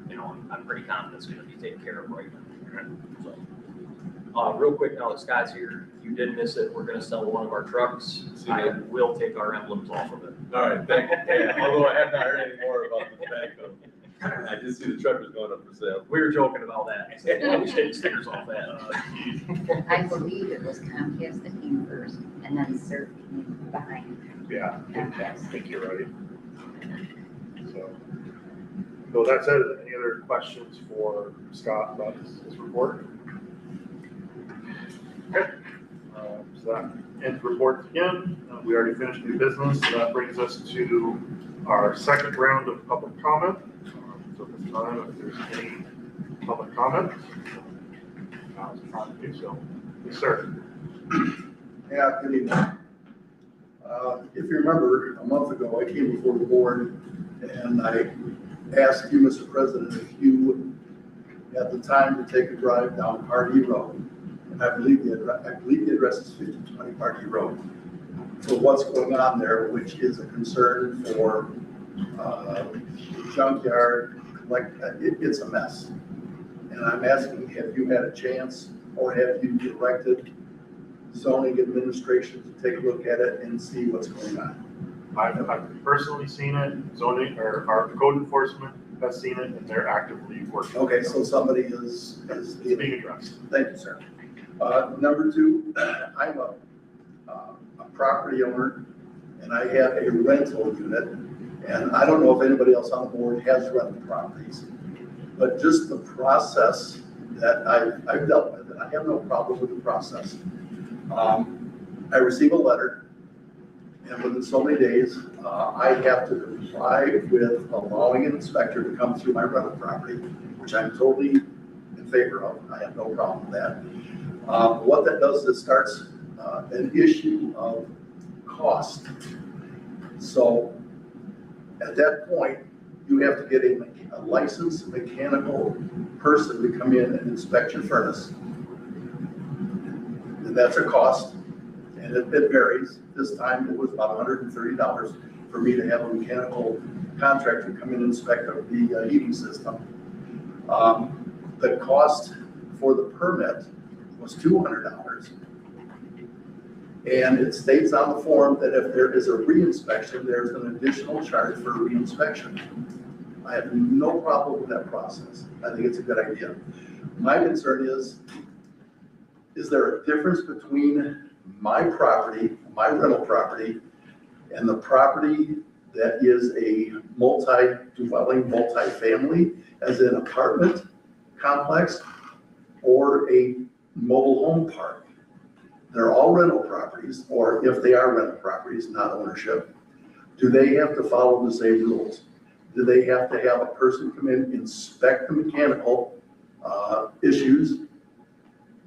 [SPEAKER 6] you know, I'm pretty confident it's gonna be taken care of right now. So, real quick, now that Scott's here, you did miss it, we're gonna sell one of our trucks.
[SPEAKER 12] See
[SPEAKER 6] I
[SPEAKER 12] that?
[SPEAKER 6] will take our emblems off of it.
[SPEAKER 12] All right, thank you. Yeah, although I have not heard any more about the tobacco. I did see the truck was going up for sale.
[SPEAKER 6] We were joking about that. I said, "Yeah, we should take stickers off that."
[SPEAKER 4] I believe it was Comcast that came first, and then Surf came behind
[SPEAKER 1] Yeah, I
[SPEAKER 4] Comcast.
[SPEAKER 1] think you're right. So that's it. Any other questions for Scott about his report? Okay. So that ends reports again. We already finished new business, so that brings us to our second round of public comment. So at this time, if there's any public comment, now's the time to do so. Yes, sir.
[SPEAKER 11] Yeah, good evening. If you remember, a month ago, I came before the board and I asked you, Mr. President, if you had the time to take a drive down Pardee Road. And I believe the address is 5020 Pardee Road. For what's going on there, which is a concern for junkyard, it's a mess. And I'm asking, have you had a chance or have you directed zoning administration to take a look at it and see what's going on?
[SPEAKER 1] I've personally seen it, zoning, or our code enforcement has seen it, and they're actively working.
[SPEAKER 11] Okay, so somebody is
[SPEAKER 1] It's being addressed.
[SPEAKER 11] Thank you, sir. Number two, I'm a property owner and I have a rental unit. And I don't know if anybody else on the board has rental properties, but just the process that I've dealt with, and I have no problem with the process. I receive a letter, and within so many days, I have to comply with allowing an inspector to come through my rental property, which I'm totally in favor of. I have no problem with that. What that does is it starts an issue of cost. So at that point, you have to get a licensed mechanical person to come in and inspect your furnace. And that's a cost, and it varies. This time it was about $130 for me to have a mechanical contractor come in and inspect the heating system. The cost for the permit was $200. And it states on the form that if there is a reinspection, there's an additional charge for reinspection. I have no problem with that process. I think it's a good idea. My concern is there a difference between my property, my rental property, and the property that is a multi-dwelling, multi-family, as an apartment complex or a mobile home park? They're all rental properties, or if they are rental properties, not ownership. Do they have to follow the same rules? Do they have to have a person come in, inspect the mechanical issues?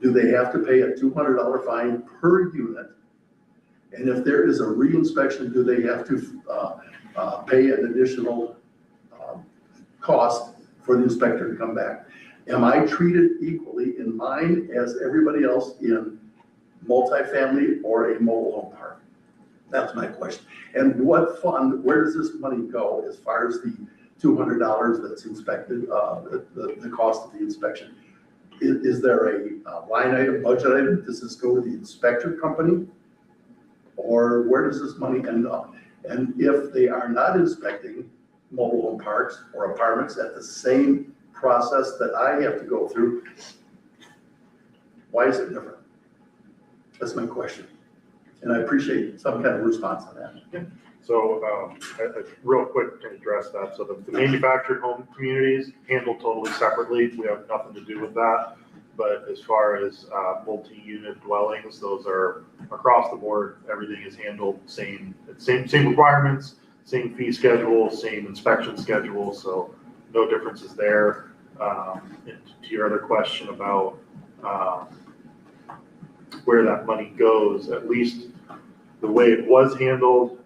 [SPEAKER 11] Do they have to pay a $200 fine per unit? And if there is a reinspection, do they have to pay an additional cost for the inspector to come back? Am I treated equally in mine as everybody else in multifamily or a mobile home park? That's my question. And what fund, where does this money go as far as the $200 that's inspected, the cost of the inspection? Is there a line item, budget item? Does this go to the inspector company? Or where does this money end up? And if they are not inspecting mobile home parks or apartments at the same process that I have to go through, why is it different? That's my question. And I appreciate some kind of response on that.
[SPEAKER 1] So, real quick to address that. So the manufactured home communities handled totally separately. We have nothing to do with that. But as far as multi-unit dwellings, those are across the board. Everything is handled same requirements, same fee schedule, same inspection schedule. So no differences there. And to your other question about where that money goes, at least the way it was handled,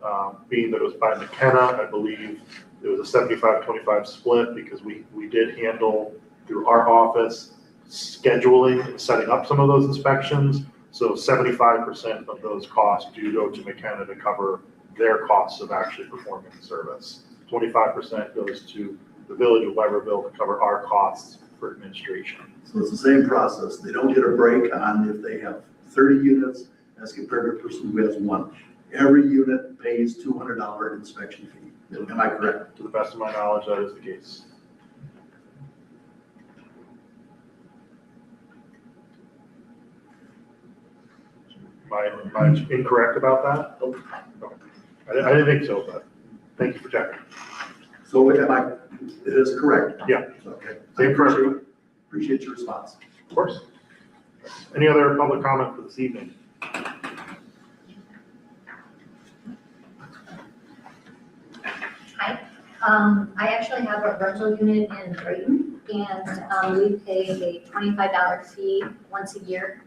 [SPEAKER 1] being that it was by McKenna, I believe it was a 75-25 split, because we did handle through our office scheduling and setting up some of those inspections. So 75% of those costs do go to McKenna to cover their costs of actually performing the service. 25% goes to the village of Weberville to cover our costs for administration.
[SPEAKER 11] So it's the same process. They don't get a break on if they have 30 units as compared to a person who has one. Every unit pays $200 inspection fee. Am I correct?
[SPEAKER 1] To the best of my knowledge, that is the case. Am I incorrect about that?
[SPEAKER 11] Nope.
[SPEAKER 1] Okay. I didn't think so, but thank you for checking.
[SPEAKER 11] So it is correct?
[SPEAKER 1] Yeah.
[SPEAKER 11] Okay.
[SPEAKER 1] Same for everyone.
[SPEAKER 11] Appreciate your response.
[SPEAKER 1] Of course. Any other public comment for this evening?
[SPEAKER 3] Hi, I actually have a rental unit in Brighton, and we pay a $25 fee once a year.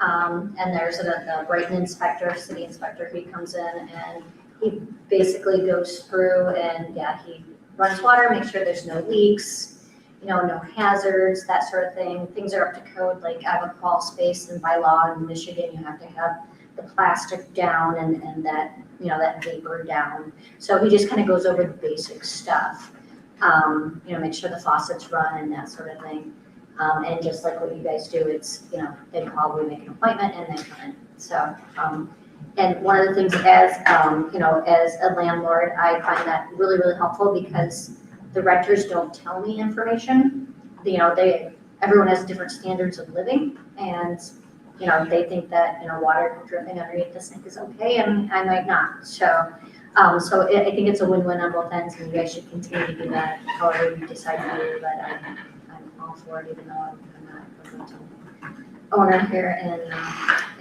[SPEAKER 3] And there's a Brighton inspector, city inspector, he comes in and he basically goes through and, yeah, he runs water, makes sure there's no leaks, no hazards, that sort of thing. Things are up to code, like I have a crawl space, and by law in Michigan, you have to have the plastic down and that, that vapor down. So he just kind of goes over the basic stuff, make sure the faucets run and that sort of thing. And just like what you guys do, it's, they call, we make an appointment and they come in. So, and one of the things as a landlord, I find that really, really helpful, because the renters don't tell me information. Everyone has different standards of living, and, they think that, water dripping underneath the sink is okay, and I might not. So, I think it's a win-win on both ends, and you guys should continue to do that however you decide to do, but I'm all for it, even though I'm not a rental owner here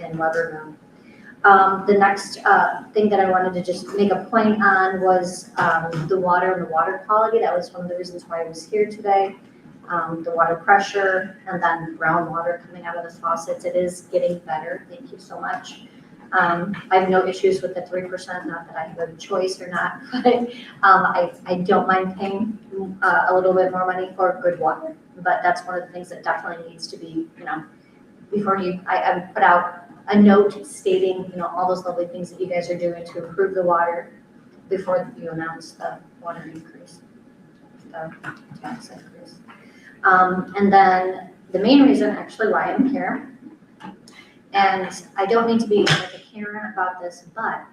[SPEAKER 3] in Weberville. The next thing that I wanted to just make a point on was the water and the water quality. That was one of the reasons why I was here today. The water pressure and then brown water coming out of the faucets. It is getting better. Thank you so much. I have no issues with the 3%, not that I have a choice or not, but I don't mind paying a little bit more money for good water. But that's one of the things that definitely needs to be, before I put out a note stating, all those lovely things that you guys are doing to improve the water before you announce the water increase, the tax increase. And then the main reason actually why I'm here, and I don't mean to be like a Karen about this, but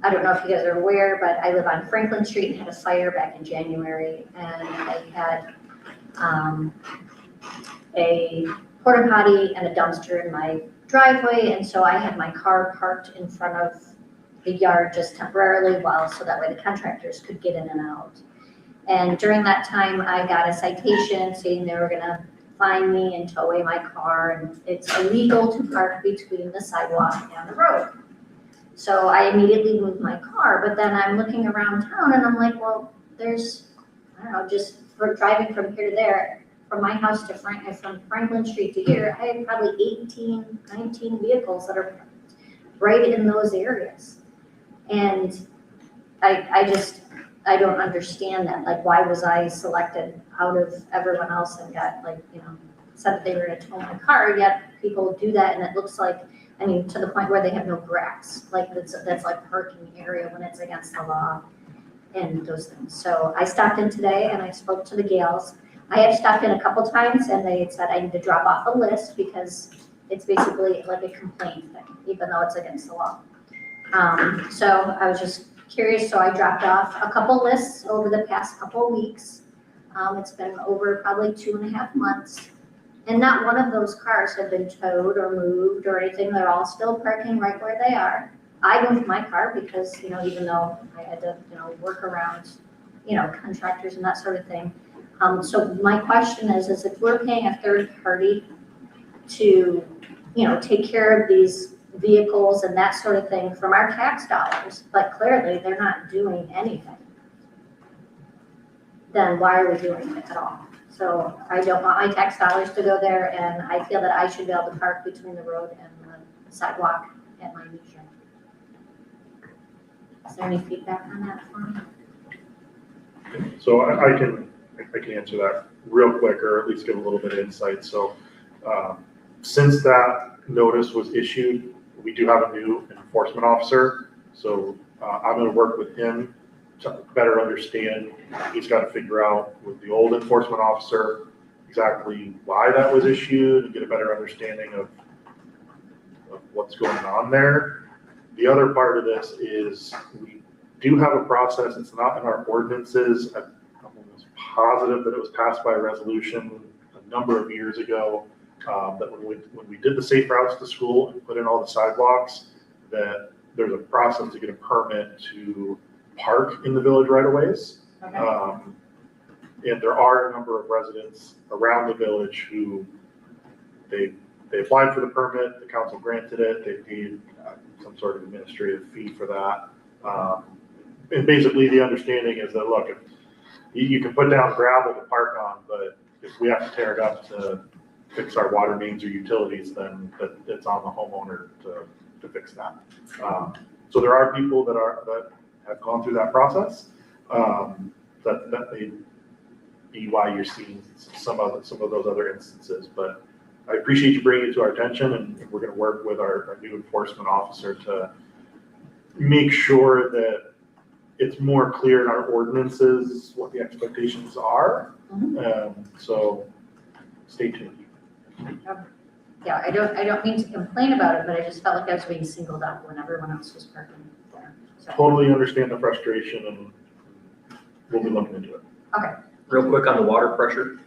[SPEAKER 3] I don't know if you guys are aware, but I live on Franklin Street and had a fire back in January, and I had a porta potty and a dumpster in my driveway, and so I had my car parked in front of the yard just temporarily so that way the contractors could get in and out. And during that time, I got a citation saying they were gonna fine me and tow away my car, and it's illegal to park between the sidewalk and the road. So I immediately moved my car, but then I'm looking around town and I'm like, well, there's, I don't know, just for driving from here to there, from my house to from Franklin Street to here, I have probably 18, 19 vehicles that are parked right in those areas. And I don't understand that. Like, why was I selected out of everyone else and got said that they were gonna tow my car, yet people do that and it looks like, to the point where they have no grass. Like, that's like parking area when it's against the law and those things. So I stopped in today and I spoke to the gals. I have stopped in a couple times and they said I need to drop off a list because it's basically like a complaint thing, even though it's against the law. So I was just curious, so I dropped off a couple lists over the past couple weeks. It's been over probably 2.5 months. And not one of those cars have been towed or moved or anything. They're all still parking right where they are. I moved my car because, even though I had to, work around, contractors and that sort of thing. So my question is if we're paying a third party to, take care of these vehicles and that sort of thing from our tax dollars, but clearly they're not doing anything, then why are we doing it at all? So I don't want my tax dollars to go there, and I feel that I should be able to park between the road and the sidewalk at my leisure. Is there any feedback on that for me?
[SPEAKER 1] So I can answer that real quick, or at least give a little bit of insight. So since that notice was issued, we do have a new enforcement officer. So I'm going to work with him to better understand. He's got to figure out with the old enforcement officer exactly why that was issued and get a better understanding of what's going on there. The other part of this is we do have a process. It's not in our ordinances. I'm almost positive that it was passed by a resolution a number of years ago, that when we did the safe routes to school and put in all the sidewalks, that there's a process to get a permit to park in the village right of ways.
[SPEAKER 3] Okay.
[SPEAKER 1] And there are a number of residents around the village who they applied for the permit, the council granted it, they paid some sort of administrative fee for that. And basically the understanding is that, look, if you can put down gravel to park on, but if we have to tear it up to fix our water mains or utilities, then it's on the homeowner to fix that. So there are people that have gone through that process, that may be why you're seeing some of those other instances. But I appreciate you bringing it to our attention, and we're going to work with our new enforcement officer to make sure that it's more clear in our ordinances what the expectations are. So stay tuned.
[SPEAKER 3] Yeah, I don't mean to complain about it, but I just felt like I was being singled out when everyone else was parking there. So.
[SPEAKER 1] Totally understand the frustration, and we'll be looking into it.
[SPEAKER 3] Okay.
[SPEAKER 6] Real quick on the water pressure,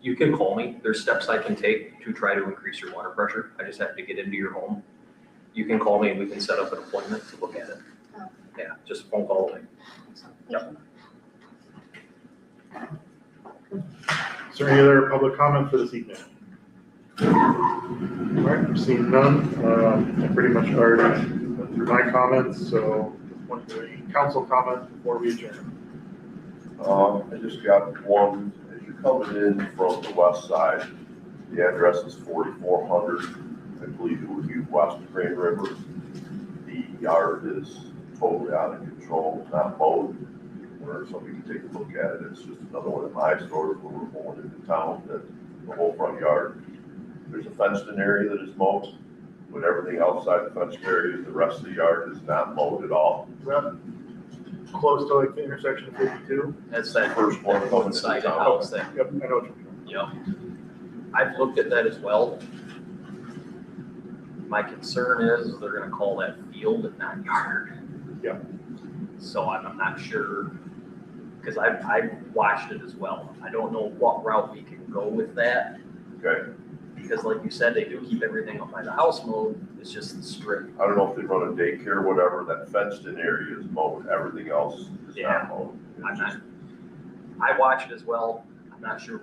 [SPEAKER 6] you can call me. There's steps I can take to try to increase your water pressure. I just have to get into your home. You can call me and we can set up an appointment to look at it.
[SPEAKER 3] Oh.
[SPEAKER 6] Yeah, just a phone call away. Yep.
[SPEAKER 1] Is there any other public comment for this evening? All right, I'm seeing none. I pretty much already went through my comments, so want to do any council comment before we adjourn?
[SPEAKER 7] I just got one. As you're coming in from the west side, the address is 4400. I believe it would be west of Grand River. The yard is totally out of control, not mowed. Where somebody can take a look at it, it's just another one of my stores where we're mowing into town, that the whole front yard. There's a fenced-in area that is mowed, but everything outside the fenced area, the rest of the yard is not mowed at all.
[SPEAKER 1] Is that close to like the intersection of 52?
[SPEAKER 6] That's that
[SPEAKER 7] First one
[SPEAKER 6] that
[SPEAKER 7] coming into
[SPEAKER 6] one-sided
[SPEAKER 7] town.
[SPEAKER 6] house thing.
[SPEAKER 1] Yep, I know what you're doing.
[SPEAKER 6] Yep. I've looked at that as well. My concern is they're gonna call that field and not yard.
[SPEAKER 1] Yep.
[SPEAKER 6] So I'm not sure, because I've watched it as well. I don't know what route we can go with that,
[SPEAKER 7] Okay,
[SPEAKER 6] because like you said, they do keep everything up by the house mode, it's just the strip.
[SPEAKER 7] I don't know if they run a daycare, whatever, that fenced-in area is mowed, everything else is
[SPEAKER 6] Yeah.
[SPEAKER 7] not mowed.
[SPEAKER 6] I'm not, I watched it as well, I'm not sure.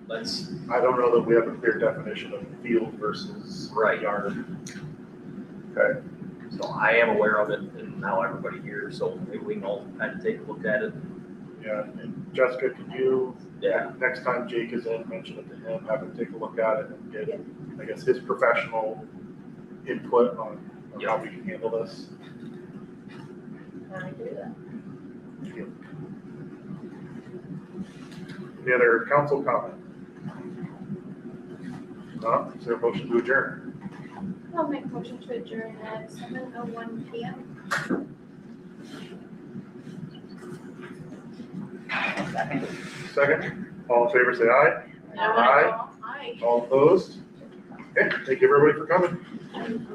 [SPEAKER 6] Let's,
[SPEAKER 1] I don't know that we have a clear definition of field versus
[SPEAKER 6] Right.
[SPEAKER 1] yard.
[SPEAKER 7] Okay,
[SPEAKER 6] so I am aware of it, and now everybody here, so maybe we can all kind of take a look at it.
[SPEAKER 1] Yeah, and Jessica, can you,
[SPEAKER 6] Yeah.
[SPEAKER 1] next time Jake is in, mention it to him, have him take a look at it and get, I guess, his professional input on how we can handle this.
[SPEAKER 2] I do that.
[SPEAKER 1] Thank you. Any other council comment? No, is there a motion to adjourn?
[SPEAKER 9] I'll make a motion to adjourn at 7:01 PM.
[SPEAKER 1] Second, all in favor, say aye.
[SPEAKER 2] Aye.
[SPEAKER 1] All opposed? Okay, thank you everybody for coming.